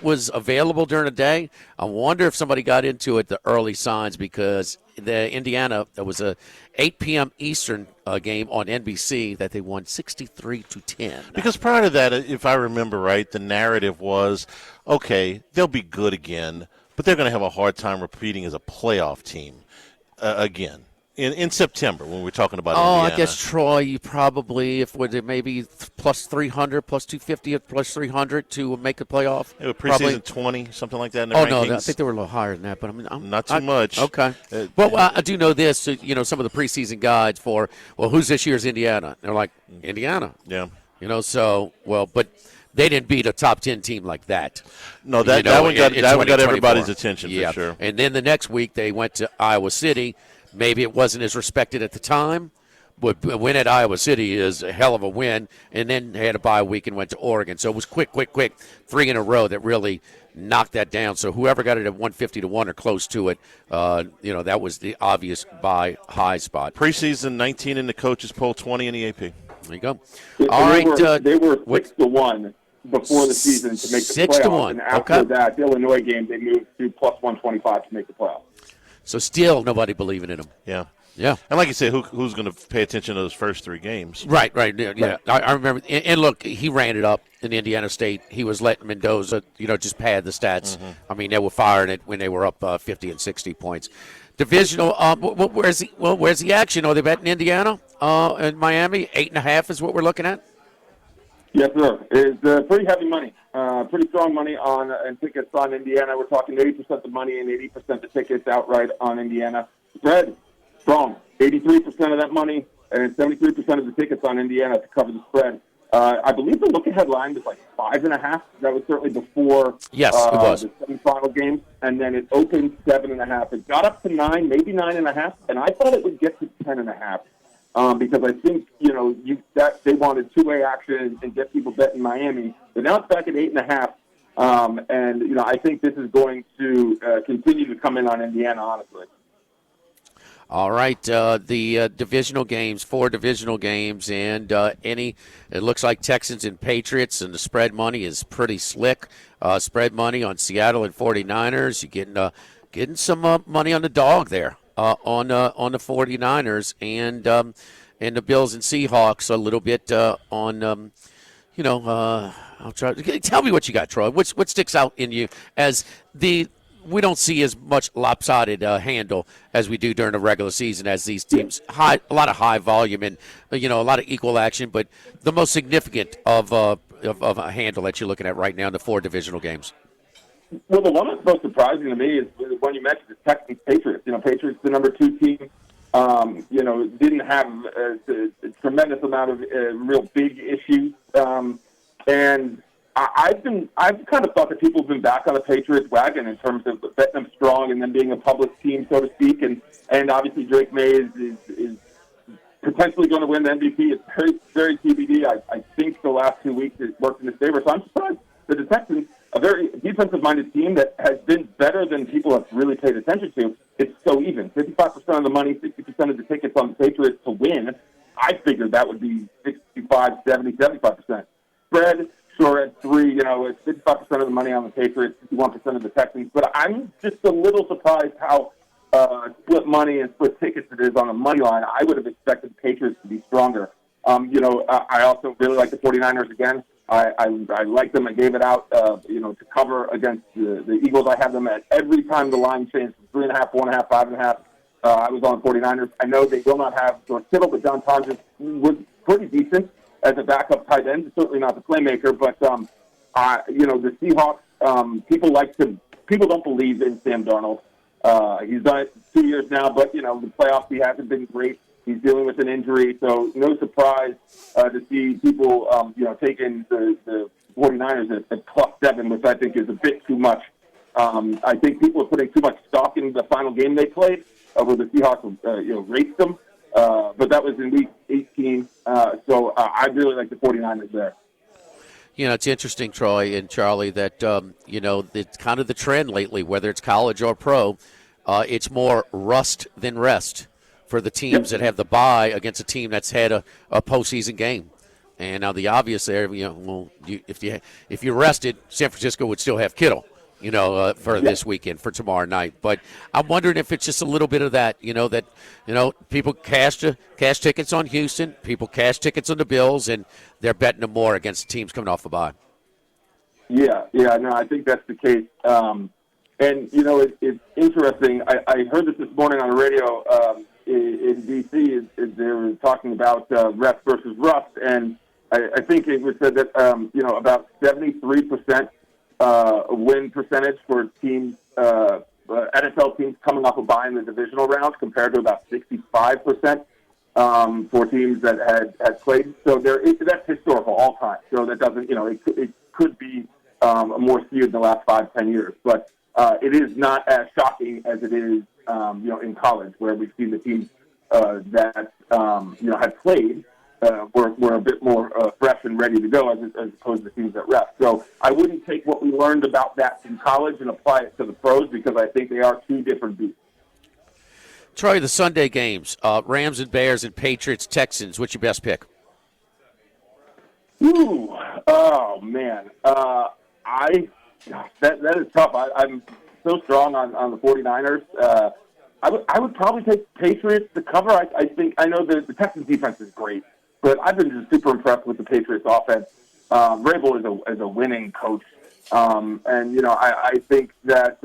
Speaker 8: was available during the day. I wonder if somebody got into it, the early signs, because the Indiana, there was a 8 p.m. Eastern game on NBC that they won 63-10.
Speaker 7: Because prior to that, if I remember right, the narrative was, okay, they'll be good again, but they're going to have a hard time repeating as a playoff team again. In September, when we're talking about Indiana.
Speaker 8: I guess, Troy, you probably, if would it maybe plus 300, plus 250, plus 300 to make the playoff?
Speaker 7: It was preseason 20, something like that in the
Speaker 8: rankings.
Speaker 7: No,
Speaker 8: I think they were a little higher than that, but
Speaker 7: not too much.
Speaker 8: Okay. Well, I do know this, some of the preseason guides for, who's this year's Indiana? They're like, Indiana.
Speaker 7: Yeah.
Speaker 8: But they didn't beat a top 10 team like that.
Speaker 7: No, that one got everybody's attention for sure.
Speaker 8: And then the next week they went to Iowa City. Maybe it wasn't as respected at the time, but a win at Iowa City is a hell of a win. And then they had a bye week and went to Oregon. So it was quick, 3 in a row that really knocked that down. So whoever got it at 150-1 or close to it, that was the obvious buy high spot.
Speaker 7: Preseason 19 in the coaches poll, 20 in the AP.
Speaker 8: There you go.
Speaker 10: All right. They were 6-1 before the season to make the playoffs.
Speaker 8: 6-1.
Speaker 10: And after that, the Illinois game, they moved to plus 125 to make the playoffs.
Speaker 8: So still nobody believing in them.
Speaker 7: Yeah.
Speaker 8: Yeah.
Speaker 7: And like you said, who's going to pay attention to those first 3 games?
Speaker 8: Right. Yeah. I remember. And look, he ran it up in Indiana State. He was letting Mendoza, just pad the stats.
Speaker 7: Mm-hmm.
Speaker 8: I mean, they were firing it when they were up 50 and 60 points. Divisional. Where's the action? Are they betting Indiana and Miami? 8.5 is what we're looking at.
Speaker 10: Yes, sir. It's pretty heavy money, pretty strong money on and tickets on Indiana. We're talking 80% the money and 80% the tickets outright on Indiana. Spread, strong. 83% of that money and 73% of the tickets on Indiana to cover the spread. I believe the look-ahead line was like 5.5. That was certainly before
Speaker 8: it was.
Speaker 10: the semifinal game, and then it opened 7.5. It got up to 9, maybe 9.5, and I thought it would get to 10.5. Because I think, they wanted two-way action and get people betting Miami. But now it's back at 8.5. And I think this is going to continue to come in on Indiana, honestly.
Speaker 8: All right, the divisional games, 4 divisional games, and it looks like Texans and Patriots, and the spread money is pretty slick. Spread money on Seattle and 49ers. You're getting some money on the dog there. On the 49ers and the Bills and Seahawks a little bit on I'll try. Tell me what you got, Troy. What sticks out in you as we don't see as much lopsided handle as we do during the regular season as these teams a lot of high volume and a lot of equal action, but the most significant of a handle that you're looking at right now in the 4 divisional games.
Speaker 10: Well, the one that's most surprising to me is the one you mentioned, the Texans Patriots. Patriots, the number 2 team, didn't have a tremendous amount of real big issues. And I've kind of thought that people have been back on the Patriots wagon in terms of betting them strong and them being a public team, so to speak. And obviously Drake May is potentially going to win the MVP. It's very, very TBD. I think the last 2 weeks it worked in his favor. So I'm surprised that the Texans, a very defensive-minded team that has been better than people have really paid attention to, it's so even. 55% of the money, 60% of the tickets on the Patriots to win. I figured that would be 65, 70, 75%. Spread, sure, at 3, it's 55% of the money on the Patriots, 51% of the Texans. But I'm just a little surprised how split money and split tickets it is on the money line. I would have expected the Patriots to be stronger. I also really like the 49ers again. I like them. I gave it out, to cover against the Eagles. I have them at every time the line changed from 3.5, 4.5, 5.5. I was on 49ers. I know they will not have George Kittle, but John Thompson was pretty decent as a backup tight end. Certainly not the playmaker, but the Seahawks. People don't believe in Sam Darnold. He's done it 2 years now, but the playoffs he hasn't been great. He's dealing with an injury, so no surprise to see people, taking the 49ers at +7, which I think is a bit too much. I think people are putting too much stock in the final game they played, where the Seahawks, raced them. But that was in week 18, so I really like the 49ers there.
Speaker 8: It's interesting, Troy and Charlie, that, it's kind of the trend lately, whether it's college or pro, it's more rust than rest for the teams that have the bye against a team that's had a postseason game. And now the obvious there, if you rested, San Francisco would still have Kittle, for this weekend, for tomorrow night. But I'm wondering if it's just a little bit of that, people cash tickets on Houston, people cash tickets on the Bills, and they're betting them more against the teams coming off the bye.
Speaker 10: Yeah, no, I think that's the case. And, it's interesting. I heard this morning on the radio in D.C. They were talking about rest versus rust, and I think it was said that, about 73% win percentage for teams, NFL teams coming off a bye in the divisional round compared to about 65% for teams that had played. So that's historical all time. So that doesn't, it could be more skewed in the last 5-10 years. But it is not as shocking as it is, in college, where we've seen the teams that, had played were a bit more fresh and ready to go as opposed to teams that rest. So I wouldn't take what we learned about that in college and apply it to the pros, because I think they are two different beasts.
Speaker 8: Troy, the Sunday games, Rams and Bears and Patriots, Texans, what's your best pick?
Speaker 10: Ooh, oh, man. That is tough. I'm so strong on the 49ers. I would probably take Patriots to cover. I know the Texans defense is great, but I've been just super impressed with the Patriots offense. Vrabel is a winning coach. And, I think that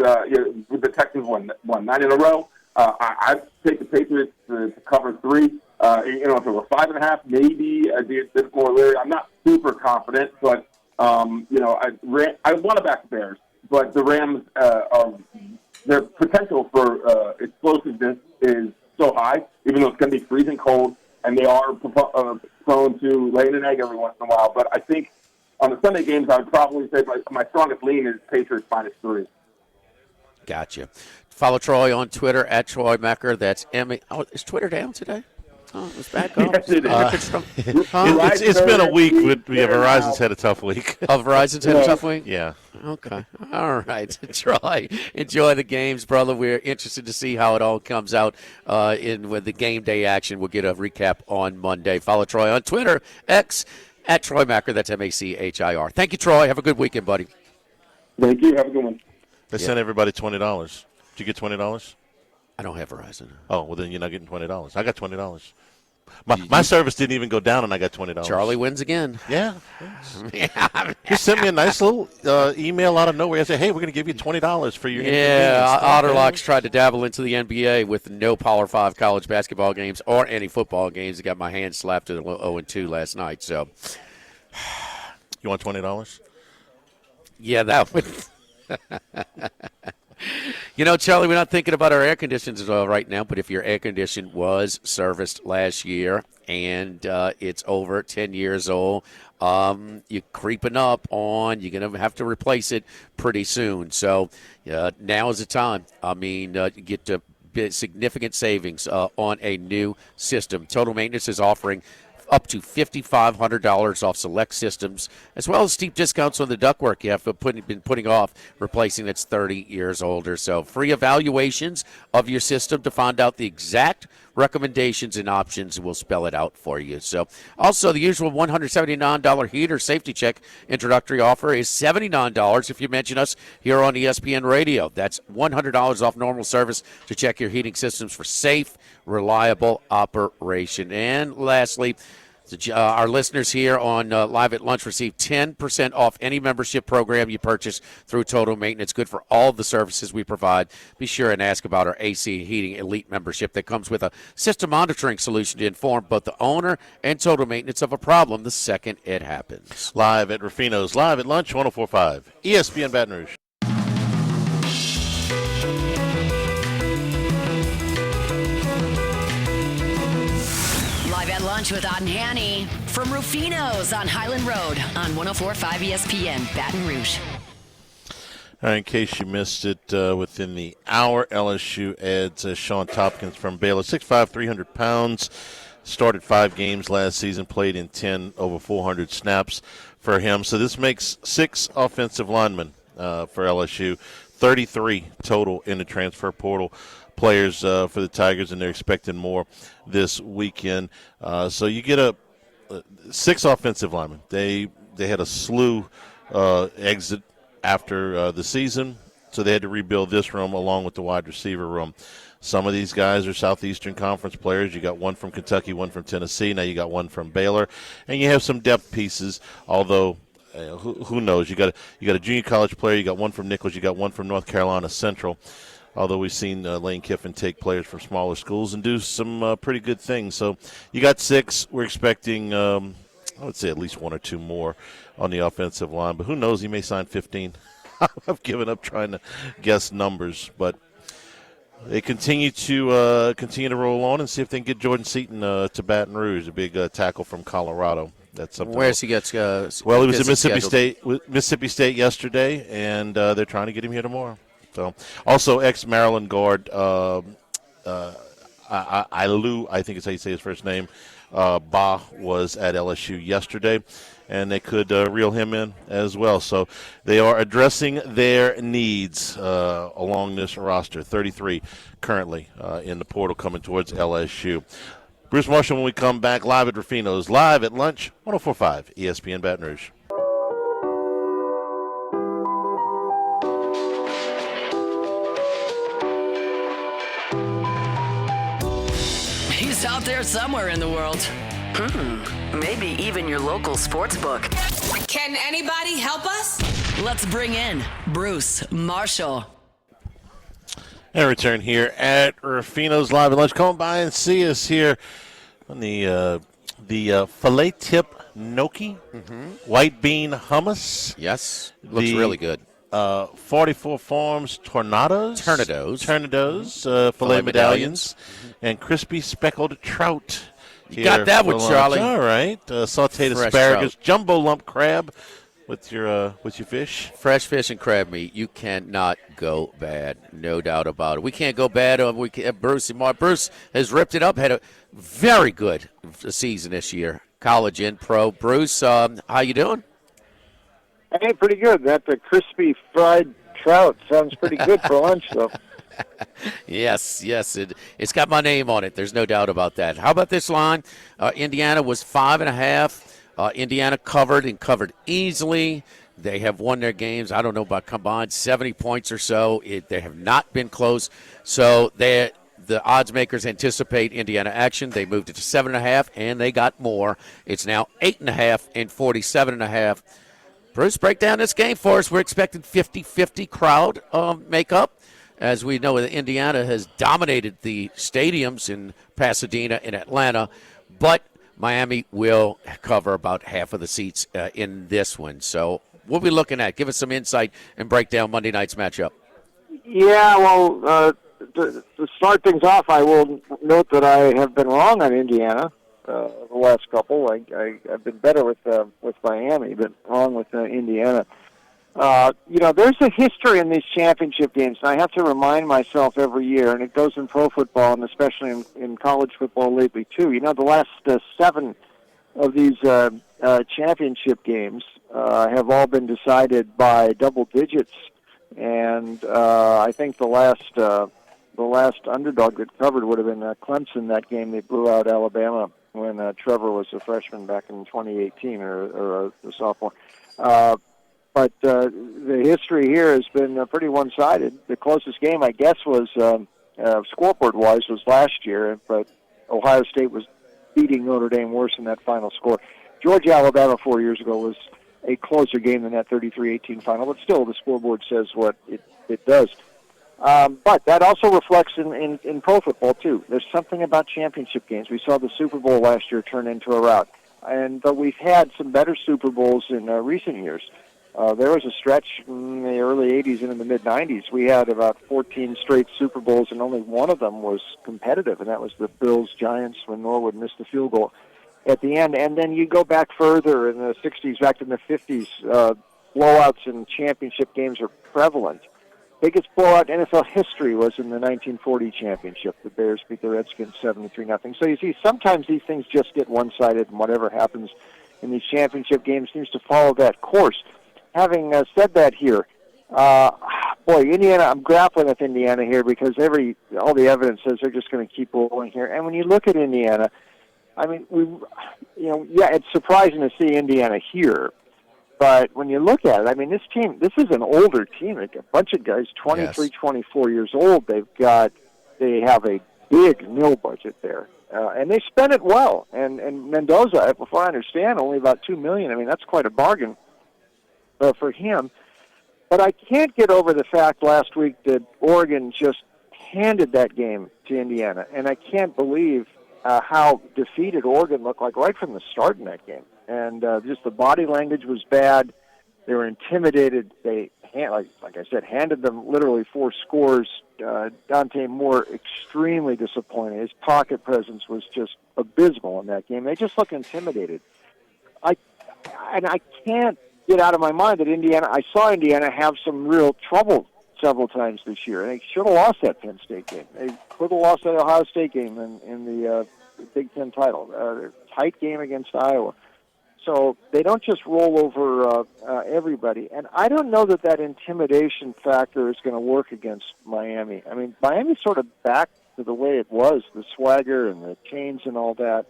Speaker 10: with the Texans won 9 in a row, I'd take the Patriots to cover 3. If it were 5.5, maybe I'd be a bit more leery. I'm not super confident, but, I want to back the Bears. But the Rams, their potential for explosiveness is so high, even though it's going to be freezing cold, and they are prone to laying an egg every once in a while. But I think on the Sunday games, I would probably say my strongest lean is Patriots -3.
Speaker 8: Gotcha. Follow Troy on Twitter at Troy Mecker. That's Emmy. Oh, is Twitter down today? Oh, it's back up.
Speaker 10: Yes, it is.
Speaker 7: It's been a week. Verizon's had a tough week.
Speaker 8: Oh, Verizon's had a tough week?
Speaker 7: Yeah.
Speaker 8: Okay. All right. Troy, enjoy the games, brother. We're interested to see how it all comes out with the game day action. We'll get a recap on Monday. Follow Troy on Twitter, X, at Troy Macker. That's Machir. Thank you, Troy. Have a good weekend, buddy.
Speaker 10: Thank you. Have a good one.
Speaker 7: They sent everybody $20. Did you get $20?
Speaker 8: I don't have Verizon.
Speaker 7: Oh, well, then you're not getting $20. I got $20. My service didn't even go down, and I got $20.
Speaker 8: Charlie wins again.
Speaker 7: Yeah. He sent me a nice little email out of nowhere. I said, hey, we're going to give you $20 for your
Speaker 8: Yeah, Otterlocks tried to dabble into the NBA with no Power 5 college basketball games or any football games. I got my hand slapped to 0-2 last night. So,
Speaker 7: you want $20?
Speaker 8: Yeah, that would. Charlie, we're not thinking about our air conditions right now, but if your air condition was serviced last year and it's over 10 years old, you're creeping up on, you're going to have to replace it pretty soon. So now is the time. I mean, you get to significant savings on a new system. Total Maintenance is offering up to $5,500 off select systems, as well as steep discounts on the ductwork you have been putting off replacing that's 30 years older. So free evaluations of your system to find out the exact recommendations and options. We'll spell it out for you. So also the usual $179 heater safety check introductory offer is $79 if you mention us here on ESPN Radio. That's $100 off normal service to check your heating systems for safe, reliable operation. And lastly, our listeners here on Live at Lunch receive 10% off any membership program you purchase through Total Maintenance. Good for all the services we provide. Be sure and ask about our AC Heating Elite membership that comes with a system monitoring solution to inform both the owner and Total Maintenance of a problem the second it happens.
Speaker 7: Live at Rufino's, Live at Lunch, 104.5 ESPN Baton Rouge.
Speaker 1: At lunch with Ott and Hanny from Rufino's on Highland Road on 104.5 ESPN Baton Rouge.
Speaker 7: All right, in case you missed it, within the hour, LSU adds Sean Tompkins from Baylor, 6'5", 300 pounds. Started 5 games last season, played in 10, over 400 snaps for him. So this makes 6 offensive linemen for LSU, 33 total in the transfer portal players for the Tigers, and they're expecting more this weekend. So you get 6 offensive linemen. They had a slew exit after the season, so they had to rebuild this room along with the wide receiver room. Some of these guys are Southeastern Conference players. You got one from Kentucky, one from Tennessee. Now you got one from Baylor, and you have some depth pieces, although who knows? You got a junior college player. You got one from Nichols. You got one from North Carolina Central. Although we've seen Lane Kiffin take players from smaller schools and do some pretty good things. So you got 6. We're expecting, I would say, at least 1 or 2 more on the offensive line. But who knows? He may sign 15. I've given up trying to guess numbers. But they continue to roll on and see if they can get Jordan Seaton to Baton Rouge, a big tackle from Colorado. That's something.
Speaker 8: Where's he gets?
Speaker 7: Well, he was at Mississippi State yesterday, and they're trying to get him here tomorrow. So, also ex-Maryland guard Ailu, I think is how you say his first name, Ba was at LSU yesterday, and they could reel him in as well. So they are addressing their needs along this roster. 33 currently in the portal coming towards LSU. Bruce Marshall when we come back live at Rufino's, Live at Lunch, 104.5 ESPN Baton Rouge.
Speaker 1: there somewhere in the world. Maybe even your local sports book.
Speaker 11: Can anybody help us?
Speaker 1: Let's bring in Bruce Marshall.
Speaker 7: And return here at Rufino's Live at Lunch. Come by and see us here on the filet tip gnocchi, white bean hummus.
Speaker 8: Yes, looks really good.
Speaker 7: 44 Farms Tornadoes, filet medallions, and crispy speckled trout.
Speaker 8: You got that one, Charlie.
Speaker 7: All right, sautéed
Speaker 8: Fresh
Speaker 7: asparagus,
Speaker 8: trout.
Speaker 7: jumbo lump crab with your fish.
Speaker 8: Fresh fish and crab meat. You cannot go bad, no doubt about it. We can't go bad. Bruce has ripped it up. Had a very good season this year, college and pro. Bruce, how you doing?
Speaker 12: Hey, pretty good. That crispy fried trout sounds pretty good for lunch, though.
Speaker 8: Yes. It's got my name on it. There's no doubt about that. How about this line? Indiana was 5.5. Indiana covered easily. They have won their games, I don't know, by combined 70 points or so. They have not been close. So the odds makers anticipate Indiana action. They moved it to 7.5, and they got more. It's now 8.5 and 47.5. Bruce, break down this game for us. We're expecting 50-50 crowd makeup. As we know, Indiana has dominated the stadiums in Pasadena and Atlanta, but Miami will cover about half of the seats in this one. So what are we looking at? Give us some insight and break down Monday night's matchup.
Speaker 12: Yeah, well, to start things off, I will note that I have been wrong on Indiana the last couple. I've been better with Miami, but wrong with Indiana. There's a history in these championship games, and I have to remind myself every year, and it goes in pro football and especially in college football lately, too. The last 7 of these championship games have all been decided by double digits, and I think the last underdog that covered would have been Clemson. That game they blew out Alabama when Trevor was a freshman back in 2018 or a sophomore. But the history here has been pretty one-sided. The closest game, I guess, was scoreboard-wise was last year, but Ohio State was beating Notre Dame worse in that final score. Georgia-Alabama 4 years ago was a closer game than that 33-18 final, but still the scoreboard says what it does. But that also reflects in pro football, too. There's something about championship games. We saw the Super Bowl last year turn into a rout. But we've had some better Super Bowls in recent years. There was a stretch in the early 80s and in the mid-90s. We had about 14 straight Super Bowls, and only one of them was competitive, and that was the Bills-Giants when Norwood missed the field goal at the end. And then you go back further in the 60s, back in the 50s, blowouts in championship games are prevalent. Biggest blowout in NFL history was in the 1940 championship. The Bears beat the Redskins 73-0. So you see, sometimes these things just get one-sided, and whatever happens in these championship games seems to follow that course. Having said that here, Indiana, I'm grappling with Indiana here because all the evidence says they're just going to keep rolling here. And when you look at Indiana, I mean, it's surprising to see Indiana here. But when you look at it, I mean, this is an older team. Like a bunch of guys, 23, 24 years old. They have a big nil budget there. And they spend it well. And Mendoza, if I understand, only about $2 million. I mean, that's quite a bargain for him. But I can't get over the fact last week that Oregon just handed that game to Indiana. And I can't believe how defeated Oregon looked like right from the start in that game. And just the body language was bad. They were intimidated. They, like I said, handed them literally 4 scores. Dante Moore, extremely disappointed. His pocket presence was just abysmal in that game. They just look intimidated. I can't get out of my mind that I saw Indiana have some real trouble several times this year. And they should have lost that Penn State game. They could have lost that Ohio State game in the Big Ten title. Tight game against Iowa. So they don't just roll over everybody. And I don't know that intimidation factor is going to work against Miami. I mean, Miami's sort of back to the way it was, the swagger and the chains and all that.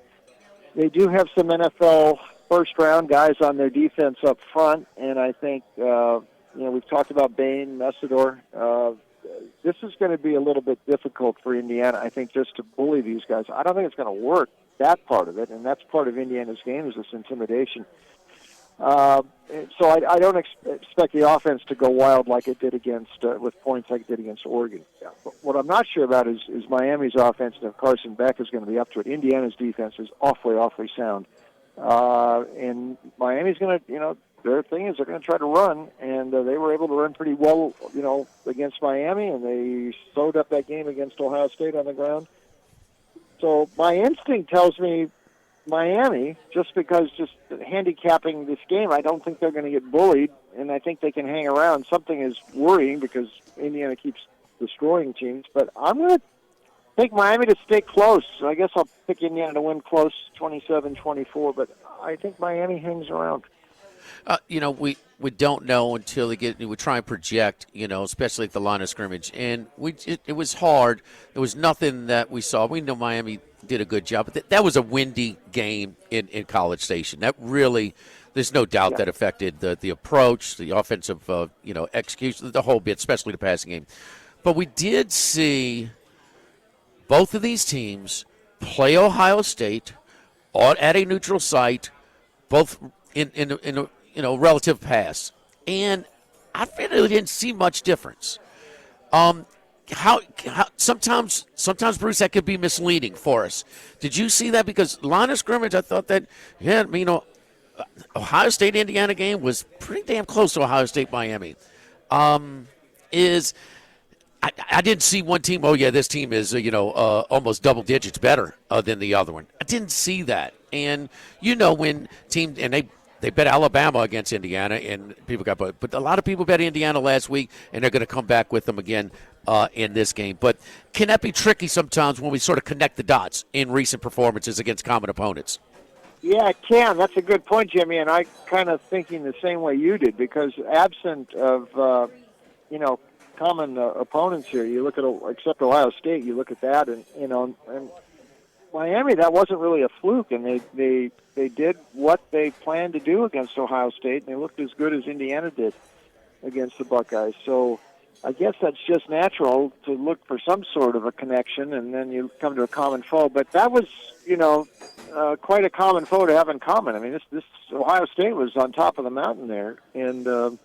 Speaker 12: They do have some NFL first-round guys on their defense up front, and I think, we've talked about Bain, Messidor. this is going to be a little bit difficult for Indiana, I think, just to bully these guys. I don't think it's going to work, that part of it, and that's part of Indiana's game is this intimidation. So I don't expect the offense to go wild like it did against with points like it did against Oregon. But what I'm not sure about is Miami's offense and if Carson Beck is going to be up to it. Indiana's defense is awfully sound. And Miami's going to, their thing is they're going to try to run, and they were able to run pretty well, against Miami, and they sewed up that game against Ohio State on the ground. So my instinct tells me Miami, just because handicapping this game, I don't think they're going to get bullied, and I think they can hang around. Something is worrying because Indiana keeps destroying teams, but I'm going to take Miami to stay close. So I guess I'll pick Indiana to win close, 27-24, but I think Miami hangs around.
Speaker 8: We don't know until we try and project, especially at the line of scrimmage. And it was hard. There was nothing that we saw. We know Miami did a good job, but that was a windy game in College Station. That really, there's no doubt that affected the approach, the offensive, execution, the whole bit, especially the passing game. But we did see both of these teams play Ohio State at a neutral site, both in a relative pass, and I really didn't see much difference. How sometimes Bruce, that could be misleading for us. Did you see that? Because line of scrimmage, I thought that Ohio State Indiana game was pretty damn close to Ohio State Miami. I didn't see one team. Oh yeah, this team is almost double digits better than the other one. I didn't see that, and when teams and they bet Alabama against Indiana, and people got but a lot of people bet Indiana last week, and they're going to come back with them again in this game. But can that be tricky sometimes when we sort of connect the dots in recent performances against common opponents?
Speaker 12: Yeah, it can. That's a good point, Jimmy, and I kind of thinking the same way you did, because absent of common opponents here, you look at except Ohio State, you look at that, and Miami, that wasn't really a fluke, and they did what they planned to do against Ohio State, and they looked as good as Indiana did against the Buckeyes. So I guess that's just natural to look for some sort of a connection, and then you come to a common foe. But that was, quite a common foe to have in common. I mean, this Ohio State was on top of the mountain there, and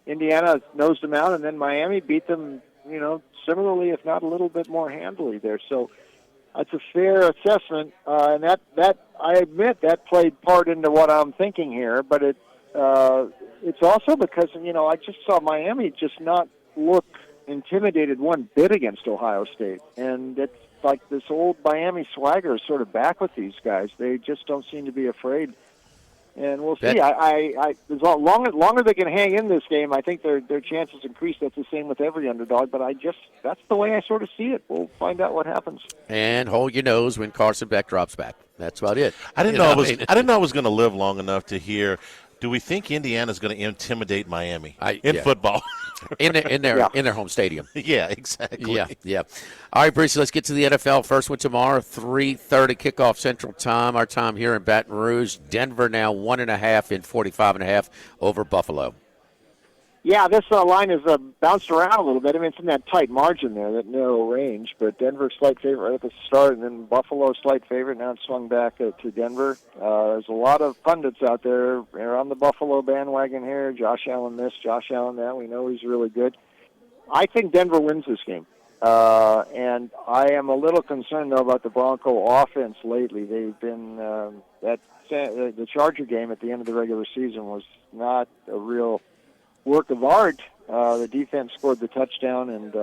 Speaker 12: Indiana nosed them out, and then Miami beat them, similarly, if not a little bit more handily there. So that's a fair assessment, and that I admit that played part into what I'm thinking here. But it's also because I just saw Miami just not look intimidated one bit against Ohio State, and it's like this old Miami swagger is sort of back with these guys. They just don't seem to be afraid. And we'll see. As longer they can hang in this game, I think their chances increase. That's the same with every underdog. But that's the way I sort of see it. We'll find out what happens.
Speaker 8: And hold your nose when Carson Beck drops back. That's about it.
Speaker 7: I didn't know I was going to live long enough to hear. Do we think Indiana's going to intimidate Miami in football?
Speaker 8: in their home stadium.
Speaker 7: Yeah, exactly.
Speaker 8: Yeah. All right, Bruce, let's get to the NFL. First one tomorrow, 3:30 kickoff Central Time. Our time here in Baton Rouge. Denver now 1.5 in 45.5 over Buffalo.
Speaker 12: Yeah, this line has bounced around a little bit. I mean, it's in that tight margin there, that narrow range. But Denver slight favorite right at the start, and then Buffalo slight favorite. Now it's swung back to Denver. There's a lot of pundits out there. They're on the Buffalo bandwagon here. Josh Allen this, Josh Allen that. We know he's really good. I think Denver wins this game. And I am a little concerned, though, about the Bronco offense lately. They've been the Charger game at the end of the regular season was not a real work of art. The defense scored the touchdown and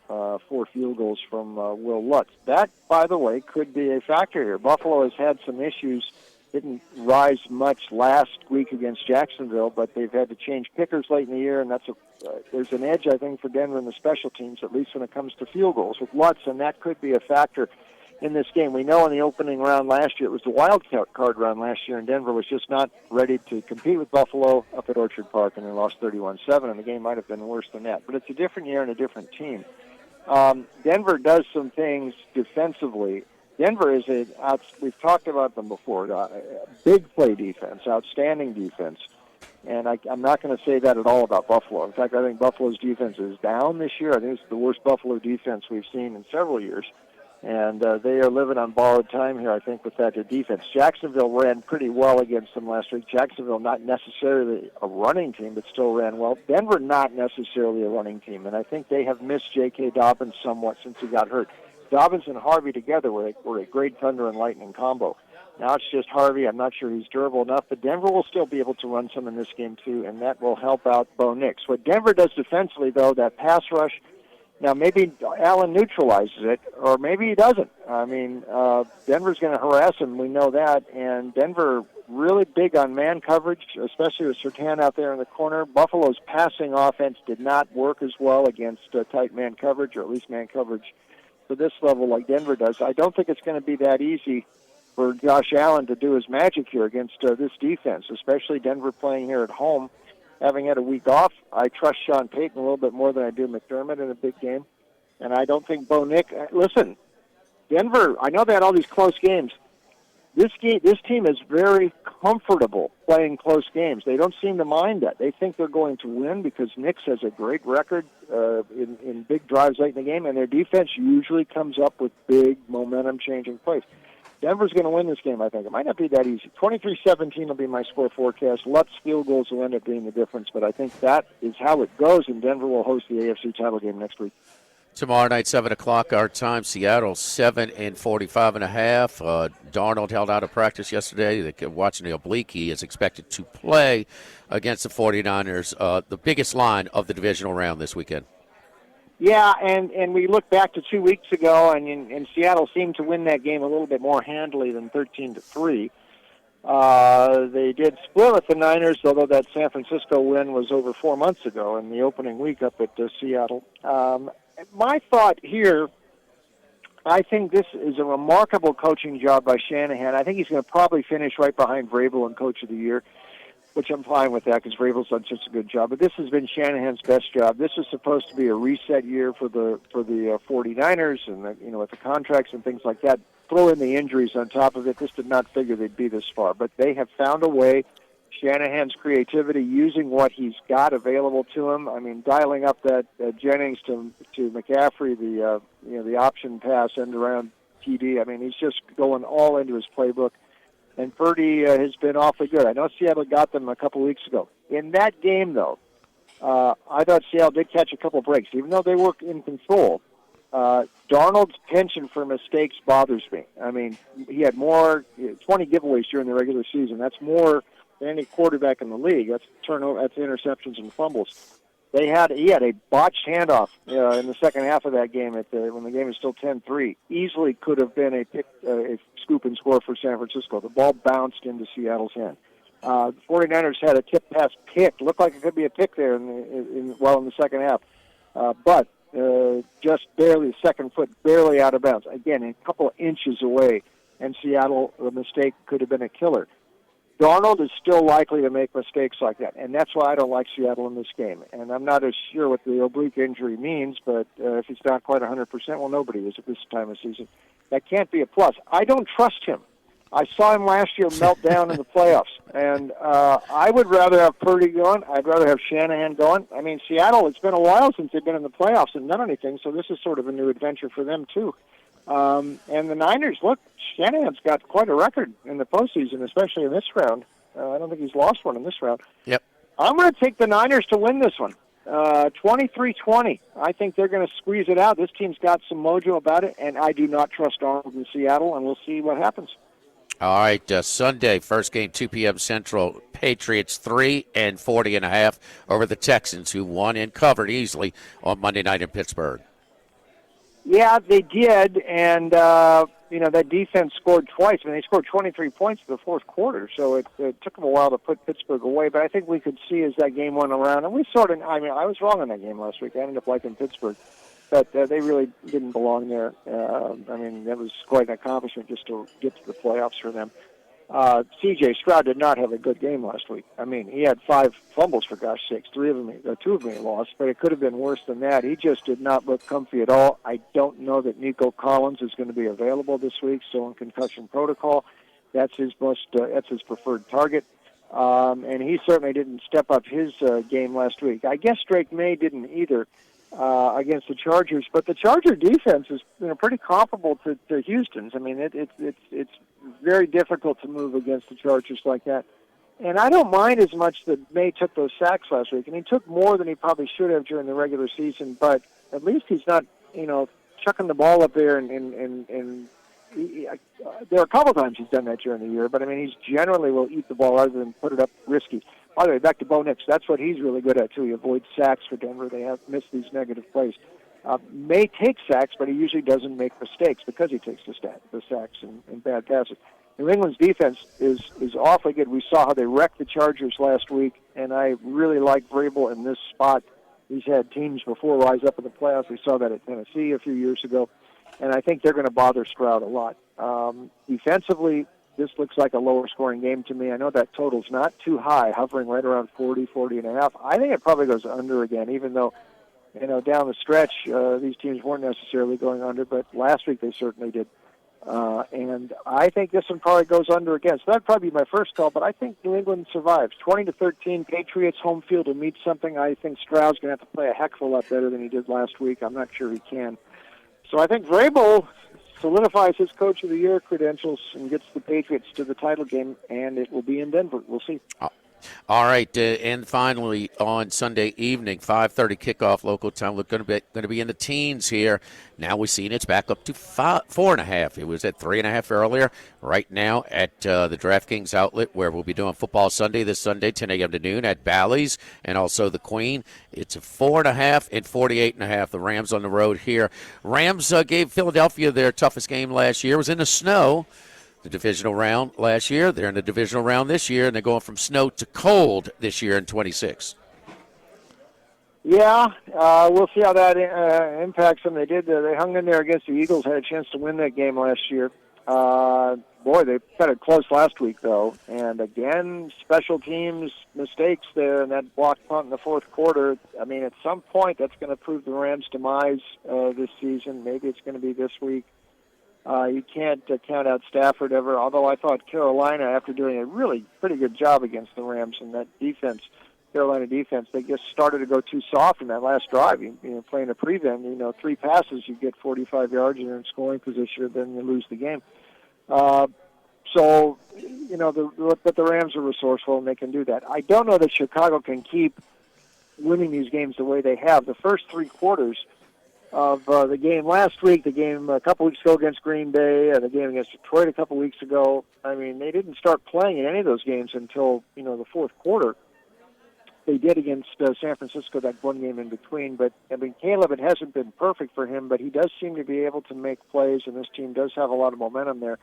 Speaker 12: 4 field goals from Will Lutz. That, by the way, could be a factor here. Buffalo has had some issues. Didn't rise much last week against Jacksonville, but they've had to change kickers late in the year, and there's an edge, I think, for Denver in the special teams, at least when it comes to field goals with Lutz, and that could be a factor in this game. We know in the opening round last year, it was the wild card round last year, and Denver was just not ready to compete with Buffalo up at Orchard Park, and they lost 31-7, and the game might have been worse than that. But it's a different year and a different team. Denver does some things defensively. Denver is we've talked about them before, big play defense, outstanding defense. And I'm not going to say that at all about Buffalo. In fact, I think Buffalo's defense is down this year. I think it's the worst Buffalo defense we've seen in several years. And they are living on borrowed time here, I think, with that defense. Jacksonville ran pretty well against them last week. Jacksonville, not necessarily a running team, but still ran well. Denver, not necessarily a running team. And I think they have missed J.K. Dobbins somewhat since he got hurt. Dobbins and Harvey together were a great thunder and lightning combo. Now it's just Harvey. I'm not sure he's durable enough, but Denver will still be able to run some in this game, too, and that will help out Bo Nix. What Denver does defensively, though, that pass rush, now maybe Allen neutralizes it, or maybe he doesn't. I mean, Denver's going to harass him. We know that, and Denver really big on man coverage, especially with Surtain out there in the corner. Buffalo's passing offense did not work as well against tight man coverage, or at least man coverage to this level like Denver does. I don't think it's going to be that easy for Josh Allen to do his magic here against this defense, especially Denver playing here at home. Having had a week off, I trust Sean Payton a little bit more than I do McDermott in a big game. And I don't think Bo Nix... Listen, Denver, I know they had all these close games. This team is very comfortable playing close games. They don't seem to mind that. They think they're going to win because Nix has a great record in big drives late in the game, and their defense usually comes up with big momentum-changing plays. Denver's going to win this game, I think. It might not be that easy. 23-17 will be my score forecast. Lutz field goals will end up being the difference, but I think that is how it goes, and Denver will host the AFC title game next week.
Speaker 8: Tomorrow night, 7 o'clock our time. Seattle 7-45.5. Darnold held out of practice yesterday. Watching the oblique, he is expected to play against the 49ers. The biggest line of the divisional round this weekend.
Speaker 12: Yeah, and we look back to 2 weeks ago, and Seattle seemed to win that game a little bit more handily than 13-3. They did split with the Niners, although that San Francisco win was over 4 months ago in the opening week up at Seattle. My thought here, I think this is a remarkable coaching job by Shanahan. I think he's going to probably finish right behind Vrabel in Coach of the Year, which I'm fine with that because Vrabel's done such a good job. But this has been Shanahan's best job. This is supposed to be a reset year for the 49ers and with the contracts and things like that. Throw in the injuries on top of it. This did not figure they'd be this far, but they have found a way. Shanahan's creativity, using what he's got available to him. I mean, dialing up that Jennings to McCaffrey, the option pass end around TD. I mean, he's just going all into his playbook. And Purdy has been awfully good. I know Seattle got them a couple weeks ago. In that game, though, I thought Seattle did catch a couple breaks, even though they were in control. Darnold's penchant for mistakes bothers me. I mean, he had 20 giveaways during the regular season. That's more than any quarterback in the league. That's turnover. That's interceptions and fumbles. He had a botched handoff in the second half of that game when the game was still 10-3. Easily could have been a scoop and score for San Francisco. The ball bounced into Seattle's hand. The 49ers had a tip pass pick. Looked like it could be a pick there in the second half. But just barely, the second foot barely out of bounds. Again, a couple of inches away, and Seattle, the mistake could have been a killer. Darnold is still likely to make mistakes like that, and that's why I don't like Seattle in this game. And I'm not as sure what the oblique injury means, but if he's not quite 100%, well, nobody is at this time of season. That can't be a plus. I don't trust him. I saw him last year melt down in the playoffs, and I would rather have Purdy going. I'd rather have Shanahan going. I mean, Seattle, it's been a while since they've been in the playoffs and done anything, so this is sort of a new adventure for them, too. And the Niners, look, Shanahan's got quite a record in the postseason, especially in this round. I don't think he's lost one in this round.
Speaker 8: Yep.
Speaker 12: I'm going to take the Niners to win this one. 23-20. I think they're going to squeeze it out. This team's got some mojo about it, and I do not trust Darnold in Seattle, and we'll see what happens.
Speaker 8: All right, Sunday, first game, 2 p.m. Central. Patriots 3-40.5 over the Texans, who won and covered easily on Monday night in Pittsburgh.
Speaker 12: Yeah, they did, and that defense scored twice. I mean, they scored 23 points in the fourth quarter, so it took them a while to put Pittsburgh away. But I think we could see as that game went around, and I was wrong on that game last week. I ended up liking Pittsburgh, but they really didn't belong there. That was quite an accomplishment just to get to the playoffs for them. C.J. Stroud did not have a good game last week. I mean, he had 5 fumbles, for gosh sakes. 2 of them he lost, but it could have been worse than that. He just did not look comfy at all. I don't know that Nico Collins is going to be available this week, still in concussion protocol. That's his preferred target. And he certainly didn't step up his game last week. I guess Drake May didn't either against the Chargers, but the Charger defense is pretty comparable to Houston's. I mean, it's very difficult to move against the Chargers like that. And I don't mind as much that May took those sacks last week, and he took more than he probably should have during the regular season. But at least he's not, chucking the ball up there, and there are a couple times he's done that during the year. But I mean, he's generally will eat the ball rather than put it up risky. By the way, back to Bo Nix, that's what he's really good at too. He avoids sacks for Denver. They have missed these negative plays. May take sacks, but he usually doesn't make mistakes because he takes the sacks and bad passes. New England's defense is awfully good. We saw how they wrecked the Chargers last week, and I really like Vrabel in this spot. He's had teams before rise up in the playoffs. We saw that at Tennessee a few years ago, and I think they're going to bother Stroud a lot. Defensively, this looks like a lower-scoring game to me. I know that total's not too high, hovering right around 40 and a half. I think it probably goes under again, even though, down the stretch, these teams weren't necessarily going under, but last week they certainly did. And I think this one probably goes under again. So that'd probably be my first call, but I think New England survives. 20-13, Patriots home field to meet something. I think Stroud's going to have to play a heck of a lot better than he did last week. I'm not sure he can. So I think Vrabel solidifies his Coach of the Year credentials and gets the Patriots to the title game, and it will be in Denver. We'll see.
Speaker 8: All right, and finally on Sunday evening, 5:30 kickoff local time. We're going to be in the teens here. Now we've seen it's back up to 4.5. It was at 3.5 earlier. Right now at the DraftKings outlet, where we'll be doing Football Sunday this Sunday, 10 a.m. to noon at Bally's and also the Queen. It's a 4.5 and 48.5. The Rams on the road here. Rams gave Philadelphia their toughest game last year. It was in the snow. The divisional round last year. They're in the divisional round this year, and they're going from snow to cold this year in 26.
Speaker 12: Yeah, we'll see how that impacts them. They hung in there against the Eagles, had a chance to win that game last year. They cut it close last week, though. And again, special teams mistakes there, and that blocked punt in the fourth quarter. I mean, at some point, that's going to prove the Rams' demise this season. Maybe it's going to be this week. You can't count out Stafford ever, although I thought Carolina, after doing a really pretty good job against the Rams and that defense, Carolina defense, they just started to go too soft in that last drive. Playing a prevent, 3 passes, you get 45 yards, and you're in scoring position, then you lose the game. But the Rams are resourceful, and they can do that. I don't know that Chicago can keep winning these games the way they have. The first 3 quarters of the game last week, the game a couple weeks ago against Green Bay, and the game against Detroit a couple weeks ago. I mean, they didn't start playing in any of those games until, the fourth quarter. They did against San Francisco, that one game in between. But, I mean, Caleb, it hasn't been perfect for him, but he does seem to be able to make plays, and this team does have a lot of momentum there.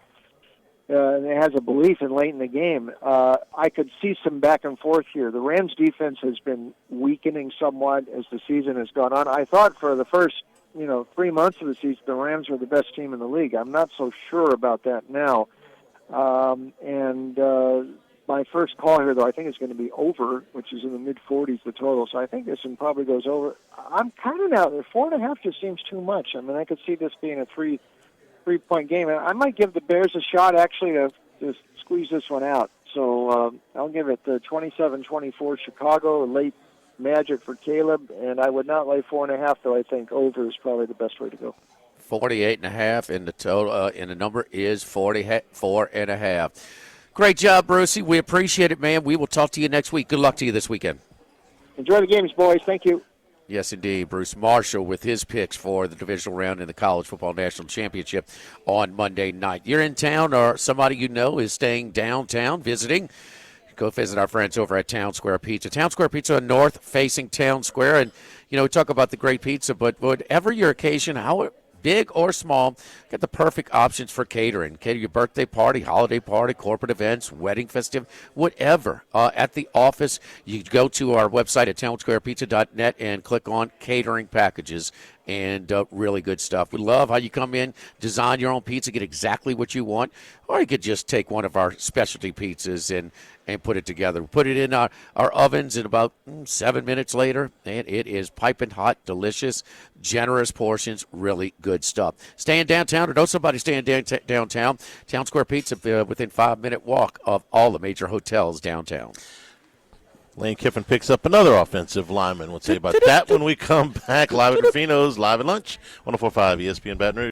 Speaker 12: And it has a belief in late in the game. I could see some back and forth here. The Rams' defense has been weakening somewhat as the season has gone on. I thought for the first 3 months of the season, the Rams were the best team in the league. I'm not so sure about that now. My first call here, though, I think it's going to be over, which is in the mid-40s, the total. So I think this one probably goes over. I'm kind of now, 4.5 just seems too much. I mean, I could see this being a three-point game. And I might give the Bears a shot, actually, to squeeze this one out. So I'll give it 27-24 Chicago, late magic for Caleb, and I would not lay 4.5, though. I think over is probably the best way to go.
Speaker 8: 48.5, and the total, and the number is 44.5. Great job, Brucey. We appreciate it, man. We will talk to you next week. Good luck to you this weekend.
Speaker 12: Enjoy the games, boys. Thank you.
Speaker 8: Yes, indeed. Bruce Marshall with his picks for the divisional round in the College Football National Championship on Monday night. You're in town, or somebody you know is staying downtown visiting, go visit our friends over at Town Square Pizza. Town Square Pizza, north-facing Town Square. And, we talk about the great pizza, but whatever your occasion, how big or small, get the perfect options for catering. Cater your birthday party, holiday party, corporate events, wedding festive, whatever. At the office, you go to our website at townsquarepizza.net and click on catering packages, and really good stuff. We love how you come in, design your own pizza, get exactly what you want, or you could just take one of our specialty pizzas and put it together. Put it in our ovens, and about 7 minutes later, and it is piping hot, delicious, generous portions, really good stuff. Staying downtown, or know somebody staying downtown? Town Square Pizza within 5-minute walk of all the major hotels downtown.
Speaker 7: Lane Kiffin picks up another offensive lineman. We'll tell you about that when we come back. Live at Rufino's, live at lunch, 104.5 ESPN Baton Rouge.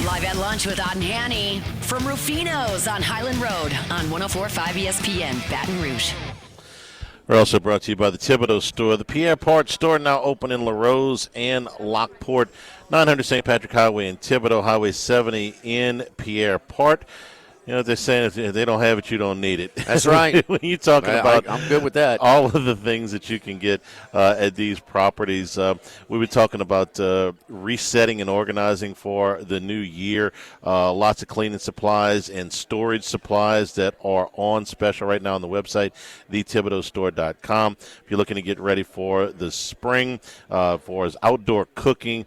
Speaker 1: Live at lunch with Ott and Hanny from Rufino's on Highland Road on 104.5 ESPN Baton Rouge.
Speaker 7: We're also brought to you by the Thibodeau Store. The Pierre Part Store now open in LaRose and Lockport. 900 St. Patrick Highway in Thibodeau, Highway 70 in Pierre Part. You know what they're saying? If they don't have it, you don't need it.
Speaker 8: That's right.
Speaker 7: When you're talking about
Speaker 8: I'm good with that.
Speaker 7: All of the things that you can get at these properties. We were talking about resetting and organizing for the new year. Lots of cleaning supplies and storage supplies that are on special right now on the website, thethibodeaustore.com. If you're looking to get ready for the spring, for his outdoor cooking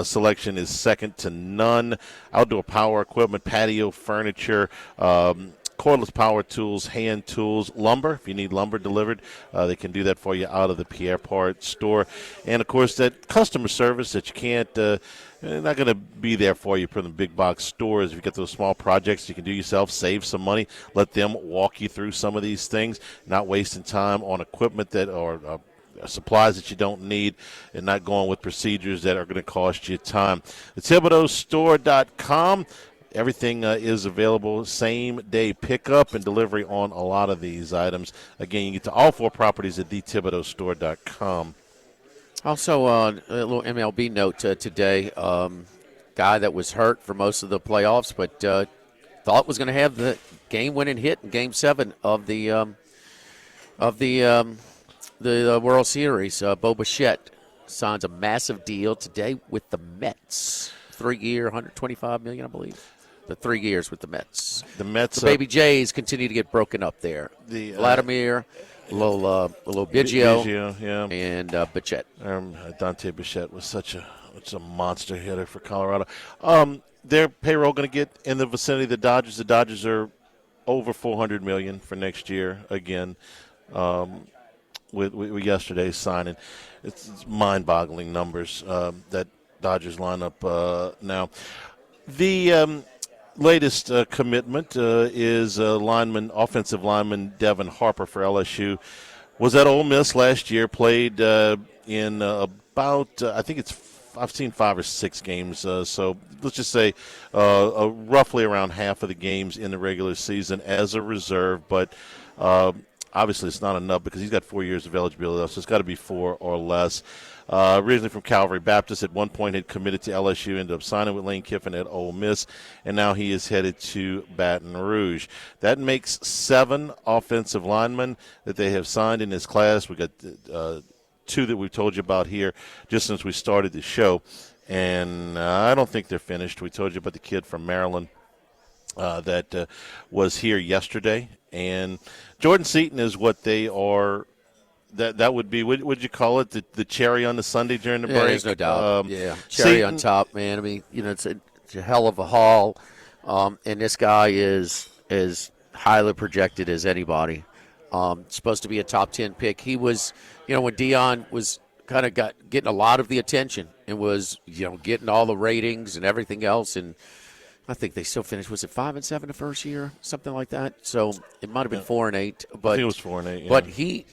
Speaker 7: selection is second to none. Outdoor power equipment, patio furniture, cordless power tools, hand tools, lumber. If you need lumber delivered, they can do that for you out of the Pierre Part Store. And, of course, that customer service that you can't not going to be there for you from the big box stores. If you get those small projects you can do yourself, save some money, let them walk you through some of these things, not wasting time on equipment that or supplies that you don't need, and not going with procedures that are going to cost you time. The ThibodeauStore.com. Everything is available, same-day pickup and delivery on a lot of these items. Again, you get to all 4 properties at thethibodeaustore.com.
Speaker 8: Also, a little MLB note today. Guy that was hurt for most of the playoffs, but thought was going to have the game-winning hit in Game 7 of the World Series. Bo Bichette signs a massive deal today with the Mets. 3-year, $125 million, I believe. The 3 years with the Mets.
Speaker 7: The Mets,
Speaker 8: the Baby Jays continue to get broken up there. Vladimir, Biggio,
Speaker 7: yeah,
Speaker 8: and Bichette.
Speaker 7: Dante Bichette was such a monster hitter for Colorado. Their payroll going to get in the vicinity of the Dodgers. The Dodgers are over $400 million for next year again. With yesterday's signing, it's mind-boggling numbers that Dodgers lineup now. The latest commitment is offensive lineman Devin Harper for LSU. Was at Ole Miss last year. Played in about I've seen 5 or 6 games. So let's just say roughly around half of the games in the regular season as a reserve, but. Obviously, it's not enough because he's got 4 years of eligibility, so it's got to be 4 or less. Originally from Calvary Baptist, at one point had committed to LSU, ended up signing with Lane Kiffin at Ole Miss, and now he is headed to Baton Rouge. That makes 7 offensive linemen that they have signed in this class. We got 2 that we've told you about here just since we started the show, and I don't think they're finished. We told you about the kid from Maryland that was here yesterday. And Jordan Seaton is what they are. That would be. Would you call it the cherry on the sundae during the break?
Speaker 8: There's no doubt. Cherry
Speaker 7: Seaton,
Speaker 8: on top, man. I mean, it's a hell of a haul, and this guy is as highly projected as anybody. Supposed to be a top 10 pick. He was, when Dion was kind of getting a lot of the attention and was, getting all the ratings and everything else, and I think they still finished. Was it 5-7 the first year, something like that? So it might have been 4-8. But
Speaker 7: I think it was 4-8. Yeah.
Speaker 8: But he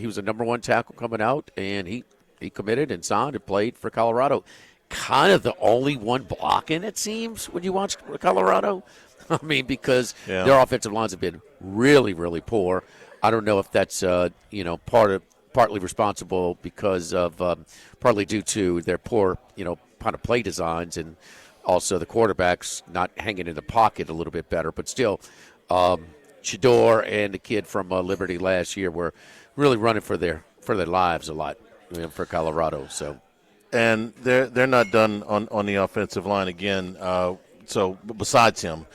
Speaker 8: was a number 1 tackle coming out, and he committed and signed and played for Colorado. Kind of the only one blocking, it seems, when you watch Colorado. I mean, because their offensive lines have been really, really poor. I don't know if that's partly responsible because of partly due to their poor kind of play designs, and also the quarterbacks not hanging in the pocket a little bit better. But still, Shador and the kid from Liberty last year were really running for their lives a lot for Colorado. So,
Speaker 7: and they're not done on the offensive line again. So besides him,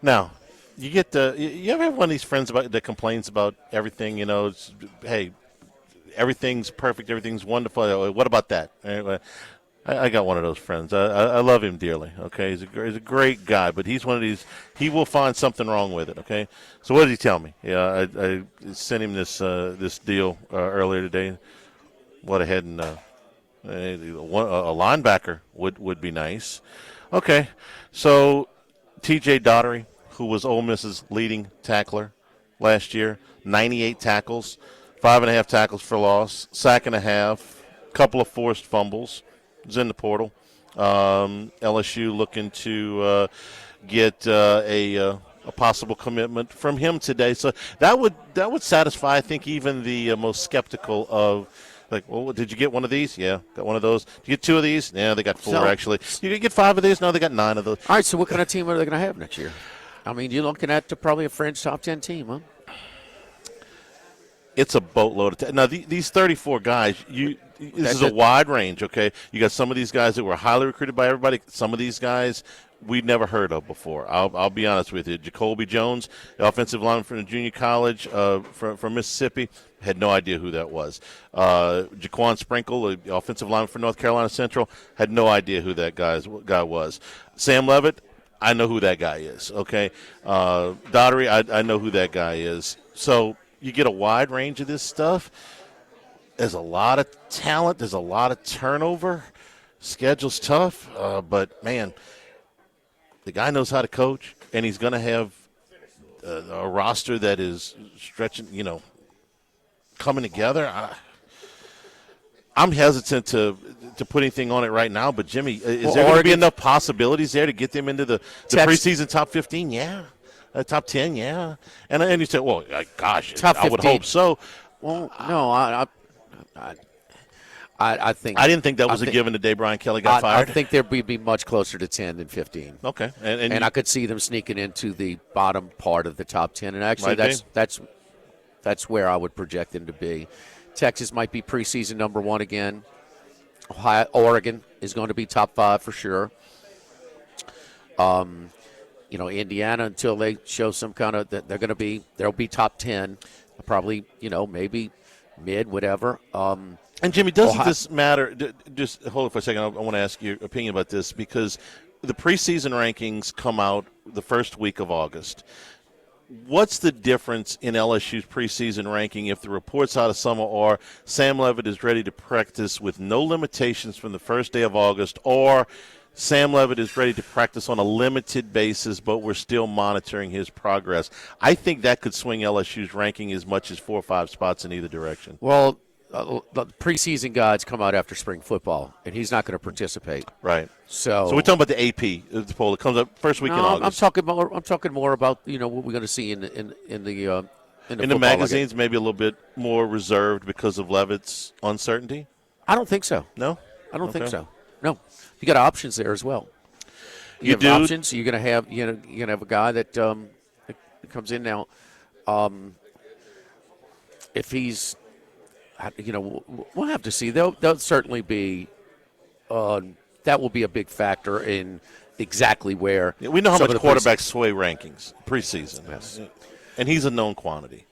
Speaker 7: now you get you ever have one of these friends that complains about everything? Hey, everything's perfect, everything's wonderful. What about that? I got one of those friends. I love him dearly. Okay, he's a great guy, but he's one of these. He will find something wrong with it. Okay, so what did he tell me? Yeah, I sent him this deal earlier today. Went ahead and a linebacker would be nice. Okay, so T.J. Daugherty, who was Ole Miss's leading tackler last year, 98 tackles, 5.5 tackles for loss, sack and a half, couple of forced fumbles. Is in the portal. LSU looking to get a possible commitment from him today. So that would satisfy, I think, even the most skeptical of, like, well, did you get one of these? Yeah, got one of those. Did you get 2 of these? Yeah, they got 4 actually. You did get 5 of these? No, they got 9 of those.
Speaker 8: All right, so what kind of team are they going to have next year? I mean, you're looking at probably a fringe top 10 team, huh?
Speaker 7: It's a boatload of now these 34 guys. This is a wide range. Okay, you got some of these guys that were highly recruited by everybody. Some of these guys we'd never heard of before. I'll be honest with you. Jacoby Jones, the offensive lineman from the junior college from Mississippi, had no idea who that was. Jaquan Sprinkle, the offensive lineman from North Carolina Central, had no idea who that guy was. Sam Levitt, I know who that guy is. Okay, Daugherty, I know who that guy is. So you get a wide range of this stuff. There's a lot of talent. There's a lot of turnover. Schedule's tough, but, man, the guy knows how to coach, and he's going to have a roster that is stretching, coming together. I'm hesitant to put anything on it right now, but, Jimmy, is there going to be enough possibilities there to get them into the preseason top 15? Yeah. Top 10, yeah. And you say, well, gosh,
Speaker 8: top 15.
Speaker 7: I would hope so.
Speaker 8: Well, no, I think
Speaker 7: I didn't think that was a given the day Brian Kelly got fired.
Speaker 8: I think there'd be much closer to 10 than 15.
Speaker 7: Okay,
Speaker 8: and I could see them sneaking into the bottom part of the top 10. And actually, that's where I would project them to be. Texas might be preseason number 1 again. Oregon is going to be top 5 for sure. Indiana, until they show some kind of that they'll be top 10, probably, maybe mid, whatever.
Speaker 7: And Jimmy, doesn't this matter? Just hold it for a second. I want to ask your opinion about this because the preseason rankings come out the first week of August. What's the difference in LSU's preseason ranking if the reports out of summer are Sam Levitt is ready to practice with no limitations from the first day of August, or Sam Levitt is ready to practice on a limited basis, but we're still monitoring his progress? I think that could swing LSU's ranking as much as 4 or 5 spots in either direction.
Speaker 8: Well, the preseason guides come out after spring football, and he's not going to participate.
Speaker 7: Right.
Speaker 8: So
Speaker 7: we're talking about the AP the poll. It comes up first week in August.
Speaker 8: I'm talking more about what we're going to see in the
Speaker 7: magazines. Maybe a little bit more reserved because of Levitt's uncertainty.
Speaker 8: I don't think so.
Speaker 7: No,
Speaker 8: I don't think so. No, you got options there as well. You have options. You're going to have you're going to have a guy that comes in now. If he's we'll have to see. There'll certainly be that will be a big factor in exactly where.
Speaker 7: Yeah, we know how much quarterbacks sway rankings preseason. Yes. And he's a known quantity.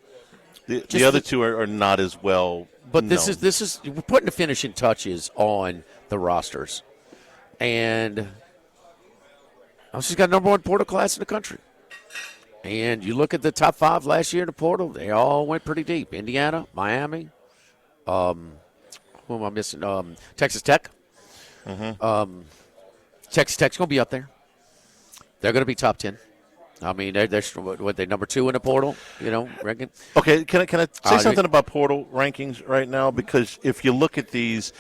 Speaker 7: The other two are not as well.
Speaker 8: But
Speaker 7: known.
Speaker 8: this is we're putting the finishing touches on the rosters, and LSU's got number 1 portal class in the country. And you look at the top 5 last year in the portal; they all went pretty deep. Indiana, Miami. Who am I missing? Texas Tech. Mm-hmm. Texas Tech's going to be up there. They're going to be top 10. I mean, they're number 2 in the portal, ranking.
Speaker 7: Okay, can I say something about portal rankings right now? Because if you look at these,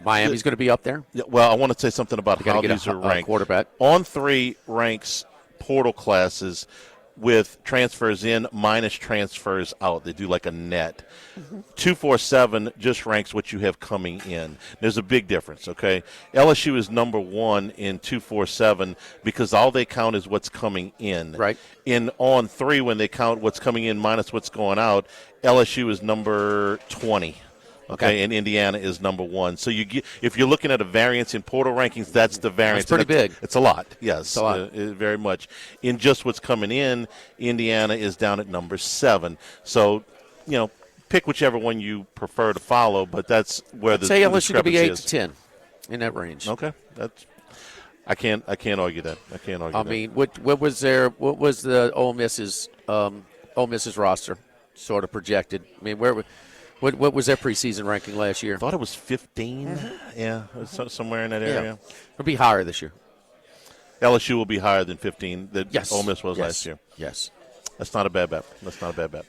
Speaker 8: Miami's going to be up there.
Speaker 7: Well, I want to say something about how these are ranked.
Speaker 8: Quarterback.
Speaker 7: On3 ranks portal classes with transfers in minus transfers out. They do like a net. 247 just ranks what you have coming in. There's a big difference, okay? LSU is number 1 in 247 because all they count is what's coming in.
Speaker 8: Right.
Speaker 7: In On3, when they count what's coming in minus what's going out, LSU is number 20. Okay, and Indiana is number 1. So if you're looking at a variance in portal rankings, that's the variance.
Speaker 8: It's pretty big.
Speaker 7: It's a lot, yes.
Speaker 8: It's a lot.
Speaker 7: Very much. In just what's coming in, Indiana is down at number 7. So, pick whichever one you prefer to follow, but that's where the
Speaker 8: LSU could be 8
Speaker 7: is.
Speaker 8: to 10 in that range.
Speaker 7: Okay, I can't argue that. I
Speaker 8: mean, what was the Ole Miss's roster sort of projected? I mean, what was their preseason ranking last year?
Speaker 7: I thought it was 15. Mm-hmm. Yeah, it was somewhere in that area.
Speaker 8: It'll be higher this year.
Speaker 7: LSU will be higher than 15 that Ole Miss was last year.
Speaker 8: Yes.
Speaker 7: That's not a bad bet.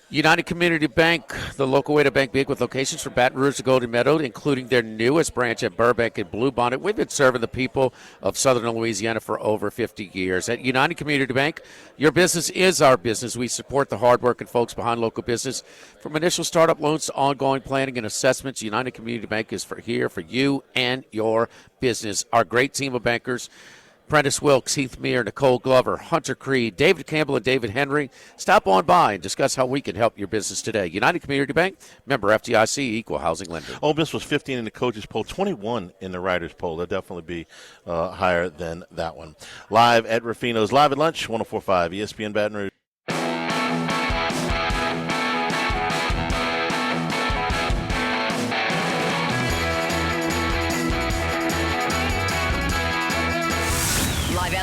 Speaker 8: United Community Bank, the local way to bank big with locations from Baton Rouge to Golden Meadow, including their newest branch at Burbank and Bluebonnet. We've been serving the people of southern Louisiana for over 50 years. At United Community Bank, your business is our business. We support the hardworking folks behind local business. From initial startup loans to ongoing planning and assessments, United Community Bank is here for you and your business. Our great team of bankers, Prentice Wilkes, Heath Meir, Nicole Glover, Hunter Creed, David Campbell, and David Henry. Stop on by and discuss how we can help your business today. United Community Bank, member FDIC, equal housing lender.
Speaker 7: Ole Miss was 15 in the coaches poll, 21 in the writers poll. They'll definitely be higher than that one. Live at Rufino's, live at lunch, 104.5 ESPN Baton Rouge.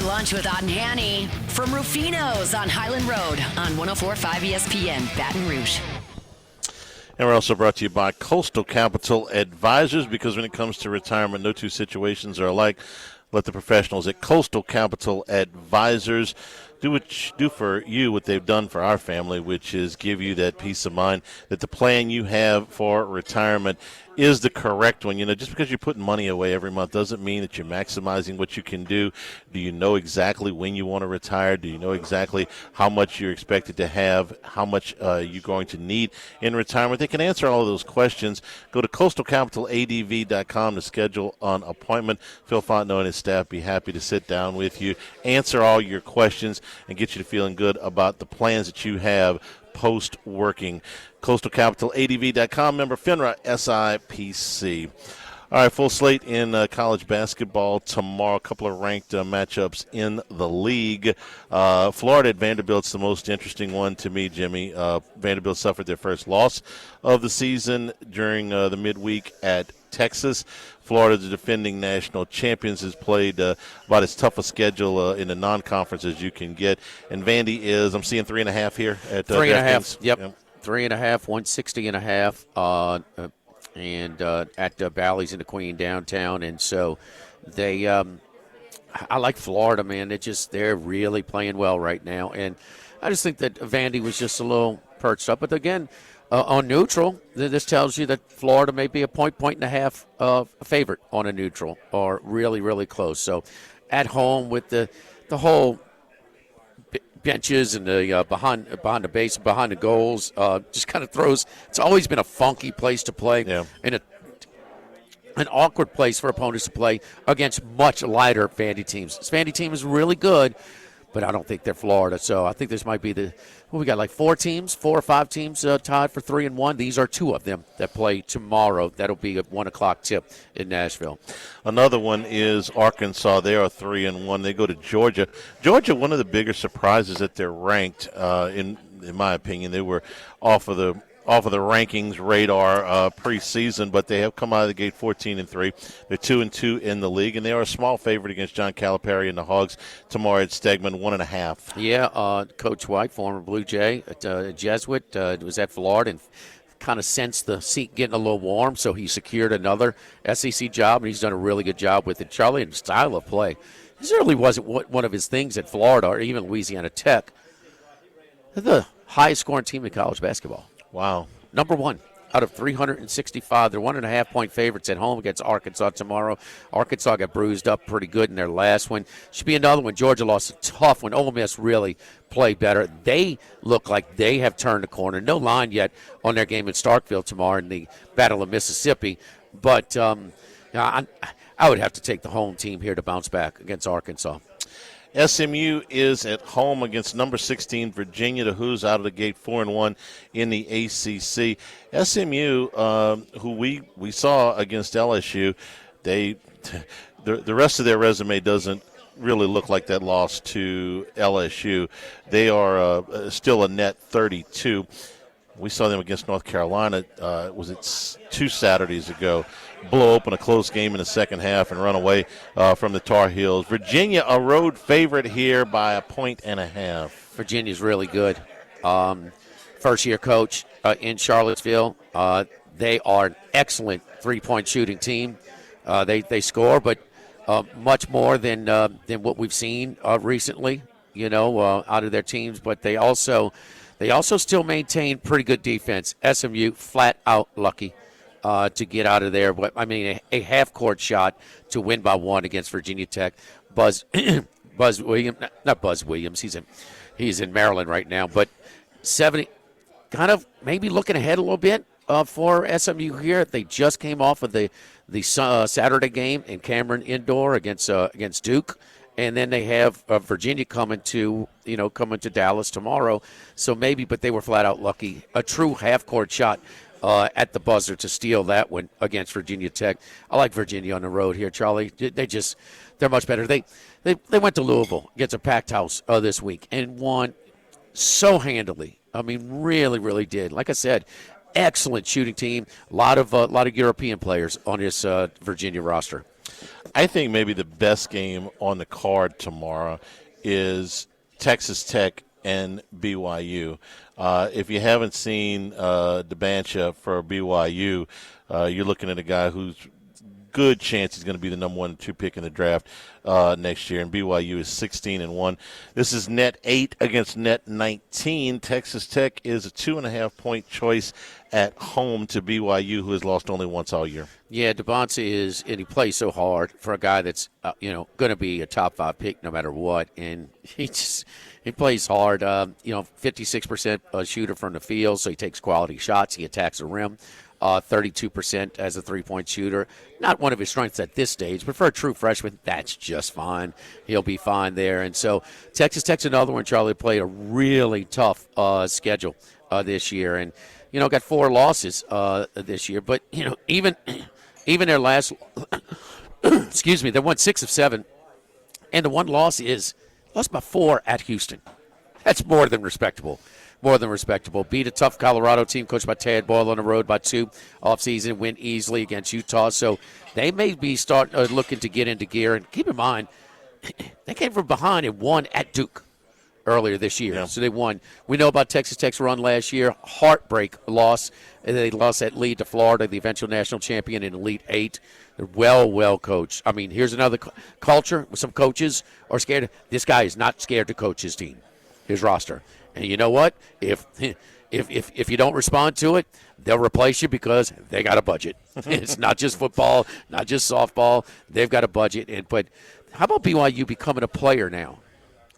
Speaker 1: Lunch with Odd and Hanny from Rufino's on Highland Road on 104.5 ESPN Baton Rouge.
Speaker 7: And we're also brought to you by Coastal Capital Advisors, because when it comes to retirement, no two situations are alike. Let the professionals at Coastal Capital Advisors do for you what they've done for our family, which is give you that peace of mind that the plan you have for retirement is the correct one. Just because you're putting money away every month doesn't mean that you're maximizing what you can do. Do you know exactly when you want to retire? Do you know exactly how much you're expected to have, how much you're going to need in retirement? They can answer all of those questions. Go to coastalcapitaladv.com to schedule an appointment. Phil Fontenot and his staff be happy to sit down with you, answer all your questions, and get you to feeling good about the plans that you have post-working. CoastalCapitalADV.com, member FINRA SIPC. All right, full slate in college basketball tomorrow. A couple of ranked matchups in the league. Florida at Vanderbilt's the most interesting one to me, Jimmy. Vanderbilt suffered their first loss of the season during the midweek at Texas. Florida, the defending national champions, has played about as tough a schedule in the non-conference as you can get. And Vandy is, I'm seeing 3.5 here at
Speaker 8: 3.5. Yep. 3.5, 160.5. And at Bally's in the Queen downtown. And so they I like Florida, man. They're really playing well right now. And I just think that Vandy was just a little perched up. But again, on neutral, this tells you that Florida may be a point and a half favorite on a neutral, or really, really close. So at home with the whole benches and the behind the base, behind the goals, just kind of throws. It's always been a funky place to play, and an awkward place for opponents to play against much lighter Vandy teams. This Vandy team is really good, but I don't think they're Florida. So I think this might be we got like 4 or 5 teams tied for 3-1. These are 2 of them that play tomorrow. That'll be a 1:00 tip in Nashville. Another one is Arkansas. They are 3-1. They go to Georgia. Georgia, one of the bigger surprises that they're ranked. In my opinion, they were off of the rankings radar preseason, but they have come out of the gate 14-3. They're 2-2 in the league, and they are a small favorite against John Calipari and the Hogs tomorrow at Stegman, 1.5. Yeah, Coach White, former Blue Jay, Jesuit, was at Florida and kind of sensed the seat getting a little warm, so he secured another SEC job, and he's done a really good job with it. Charlie, and style of play. This really wasn't one of his things at Florida or even Louisiana Tech. They're the highest scoring team in college basketball. Wow. Number 1 out of 365. They're 1.5-point favorites at home against Arkansas tomorrow. Arkansas got bruised up pretty good in their last one. Should be another one. Georgia lost a tough one. Ole Miss really played better. They look like they have turned the corner. No line yet on their game in Starkville tomorrow in the Battle of Mississippi. But I would have to take the home team here to bounce back against Arkansas.
Speaker 7: SMU is at home against number 16 Virginia, the Who's out of the gate 4-1 in the ACC. SMU, who we saw against LSU, the rest of their resume doesn't really look like that loss to LSU. They are still a net 32. We saw them against North Carolina, was it 2 Saturdays ago, blow open a close game in the second half and run away from the Tar Heels. Virginia, a road favorite here by 1.5 points.
Speaker 8: Virginia's really good. First-year coach in Charlottesville. They are an excellent three-point shooting team. They score, but much more than what we've seen recently, out of their teams. But they also still maintain pretty good defense. SMU flat out lucky to get out of there. But I mean, a half-court shot to win by 1 against Virginia Tech. Buzz Williams, not Buzz Williams. He's in Maryland right now. But 70, kind of maybe looking ahead a little bit for SMU here. They just came off of the Saturday game in Cameron Indoor against Duke. And then they have Virginia coming to Dallas tomorrow. So maybe, but they were flat out lucky. A true half-court shot at the buzzer to steal that one against Virginia Tech. I like Virginia on the road here, Charlie. They're much better. They went to Louisville against a packed house this week and won so handily. I mean, really, really did. Like I said, excellent shooting team. A lot of European players on this Virginia roster.
Speaker 7: I think maybe the best game on the card tomorrow is Texas Tech and BYU. If you haven't seen DeBancha for BYU, you're looking at a guy who's good chance he's going to be the number 1 and 2 pick in the draft next year, and BYU is 16-1. This is net 8 against net 19. Texas Tech is a 2.5-point choice at home to BYU, who has lost only once all year.
Speaker 8: Yeah, DeBonce and he plays so hard for a guy that's going to be a top 5 pick no matter what, and he plays hard. 56% shooter from the field, so he takes quality shots. He attacks the rim. 32% as a three-point shooter. Not one of his strengths at this stage, but for a true freshman, that's just fine. He'll be fine there. And so Texas Tech's another one, Charlie, played a really tough schedule this year. And, got 4 losses this year. But, even their last – excuse me, they won 6 of 7. And the one loss is lost by 4 at Houston. That's more than respectable. Beat a tough Colorado team coached by Tad Boyle on the road by 2 offseason, win easily against Utah. So they may be looking to get into gear. And keep in mind, they came from behind and won at Duke earlier this year. Yeah. So they won. We know about Texas Tech's run last year. Heartbreak loss. They lost that lead to Florida, the eventual national champion in Elite 8. They're well coached. I mean, here's another culture where some coaches are scared. This guy is not scared to coach his team, his roster. And you know what? If you don't respond to it, they'll replace you because they got a budget. It's not just football, not just softball. They've got a budget. But how about BYU becoming a player now?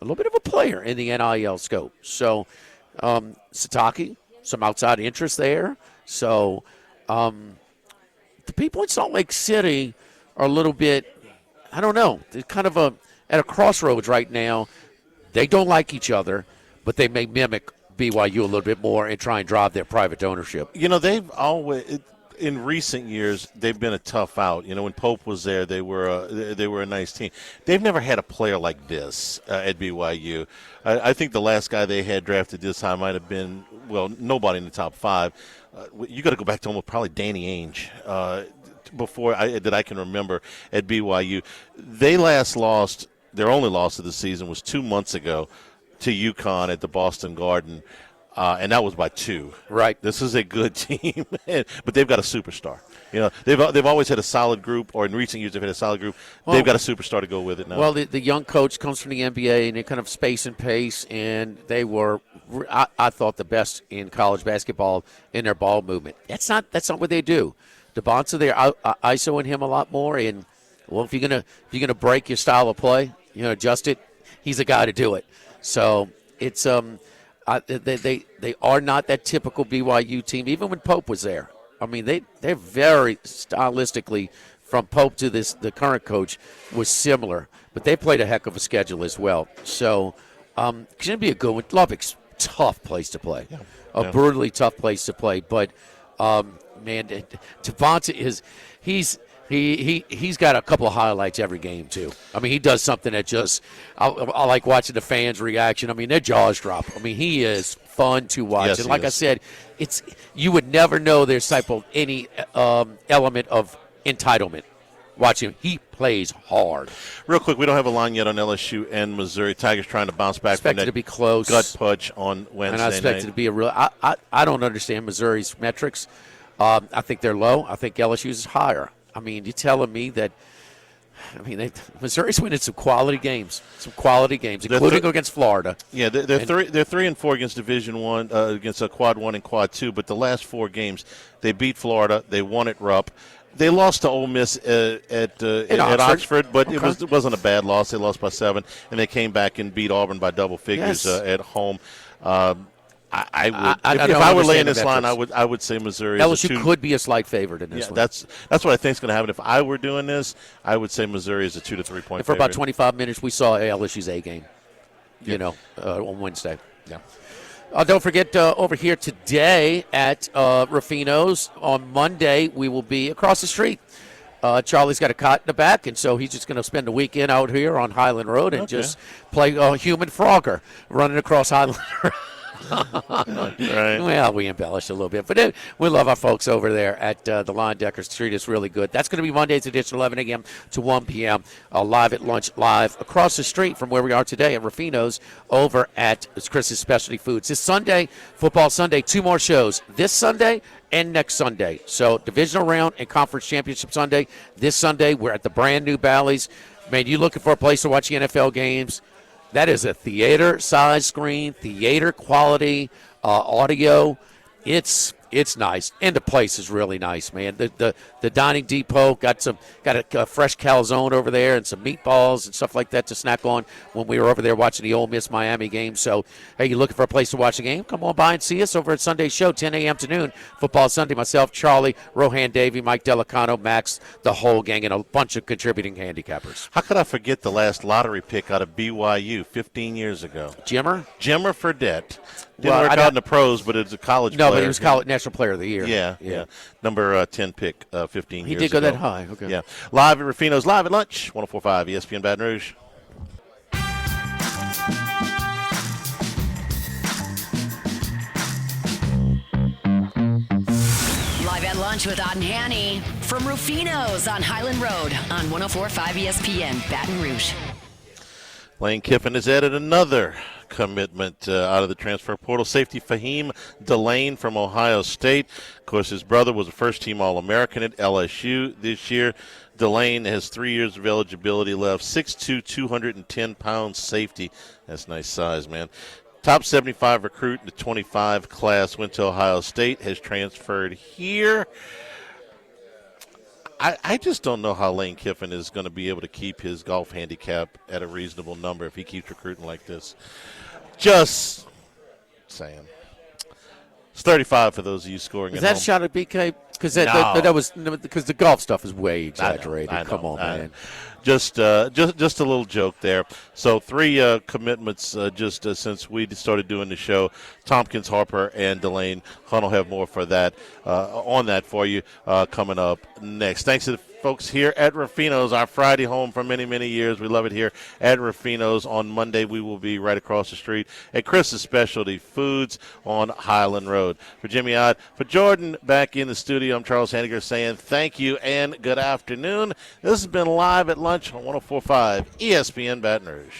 Speaker 8: A little bit of a player in the NIL scope. So Satake, some outside interest there. So the people in Salt Lake City are a little bit, I don't know, they're kind of at a crossroads right now. They don't like each other, but they may mimic BYU a little bit more and try and drive their private ownership.
Speaker 7: They've always, in recent years, they've been a tough out. When Pope was there, they were a nice team. They've never had a player like this at BYU. I think the last guy they had drafted this time might have been, nobody in the top 5. You got to go back to almost probably Danny Ainge before that I can remember at BYU. They last lost, their only loss of the season was 2 months ago to UConn at the Boston Garden, and that was by 2.
Speaker 8: Right.
Speaker 7: This is a good team, but they've got a superstar. They've always had a solid group, or in recent years they've had a solid group. They've got a superstar to go with it now.
Speaker 8: Well, the young coach comes from the NBA, and they kind of space and pace, and they were, I thought, the best in college basketball in their ball movement. That's not what they do. DeBonce, they're ISOing him a lot more, and if you're gonna break your style of play, adjust it. He's the guy to do it. So it's they are not that typical BYU team. Even when Pope was there, I mean they're very stylistically from Pope to the current coach was similar, but they played a heck of a schedule as well. So it's going to be a good one. Lubbock's tough place to play, a brutally tough place to play. But man, Devonta he's got a couple of highlights every game too. I mean, he does something that just I like watching the fans' reaction. I mean, their jaws drop. I mean, he is fun to watch.
Speaker 7: Yes,
Speaker 8: and like I said, you would never know there's type of any element of entitlement. Watch him. He plays hard.
Speaker 7: Real quick, we don't have a line yet on LSU and Missouri. Tigers trying to bounce back from that
Speaker 8: to be close.
Speaker 7: gut punch on Wednesday
Speaker 8: and I expect it to be a real I don't understand Missouri's metrics. I think they're low. I think LSU's is higher. I mean, you're telling me that Missouri's winning some quality games, including against Florida.
Speaker 7: Yeah, they're 3-4 against Division I, against a Quad 1 and Quad 2, but the last 4 games, they beat Florida. They won at Rupp. They lost to Ole Miss at Oxford, but it wasn't a bad loss. They lost by 7, and they came back and beat Auburn by double figures at home. I would, if I were laying this line, I would say Missouri.
Speaker 8: LSU could be a slight favorite in this one.
Speaker 7: That's what I think is going to happen. If I were doing this, I would say Missouri is a 2 to 3 point.
Speaker 8: And for about 25 minutes, we saw LSU's A game. On Wednesday.
Speaker 7: Yeah.
Speaker 8: Don't forget, over here today at Ruffino's on Monday, we will be across the street. Charlie's got a cot in the back, and so he's just going to spend the weekend out here on Highland Road and just play human frogger running across Highland Road.
Speaker 7: Right.
Speaker 8: Well, we embellished a little bit, but we love our folks over there at the Line Decker Street. It's really good. That's going to be Monday's edition, 11 a.m. to 1 p.m. Live at lunch, live across the street from where we are today at Ruffino's over at Chris's Specialty Foods. This Sunday, Football Sunday, 2 more shows. This Sunday and next Sunday. So divisional round and conference championship Sunday. This Sunday, we're at the brand new Bally's. Man, you looking for a place to watch the NFL games? That is a theater-size screen, theater-quality audio. It's nice, and the place is really nice, man. The dining depot got a fresh calzone over there and some meatballs and stuff like that to snack on when we were over there watching the Ole Miss Miami game. So, hey, you looking for a place to watch the game? Come on by and see us over at Sunday's show, 10 a.m. to noon. Football Sunday, myself, Charlie, Rohan Davey, Mike Delicano, Max, the whole gang, and a bunch of contributing handicappers.
Speaker 7: How could I forget the last lottery pick out of BYU 15 years ago?
Speaker 8: Jimmer
Speaker 7: Fredette. Didn't work out in the pros, but it's a college player.
Speaker 8: No, but he was college National Player of the Year.
Speaker 7: Yeah. Number 10 pick 15 years ago.
Speaker 8: He did go that high. Okay.
Speaker 7: Yeah. Live at Ruffino's, live at lunch, 104.5 ESPN Baton Rouge.
Speaker 1: Live at lunch with Odd and Hanny from Ruffino's on Highland Road on 104.5 ESPN Baton Rouge.
Speaker 7: Lane Kiffin has added another commitment out of the transfer portal. Safety Fahim Delane from Ohio State. Of course, his brother was a first-team All-American at LSU this year. Delane has 3 years of eligibility left. 6'2", 210-pound safety. That's nice size, man. Top 75 recruit in the 25 class. Went to Ohio State. Has transferred here. I just don't know how Lane Kiffin is going to be able to keep his golf handicap at a reasonable number if he keeps recruiting like this. Just saying. It's 35 for those of you scoring at home.
Speaker 8: Is that a shot at BK? Because that was because the golf stuff is way exaggerated.
Speaker 7: I know.
Speaker 8: Come on, man.
Speaker 7: Just a little joke there. So 3 commitments since we started doing the show. Tompkins, Harper, and Delane. Hunt will have more for that on that for you coming up next. Thanks to the folks here at Ruffino's, our Friday home for many, many years. We love it here at Ruffino's. On Monday, we will be right across the street at Chris's Specialty Foods on Highland Road. For Jimmy Odd, for Jordan back in the studio, I'm Charles Hanniger saying thank you and good afternoon. This has been Live at Lunch on 104.5 ESPN Baton Rouge.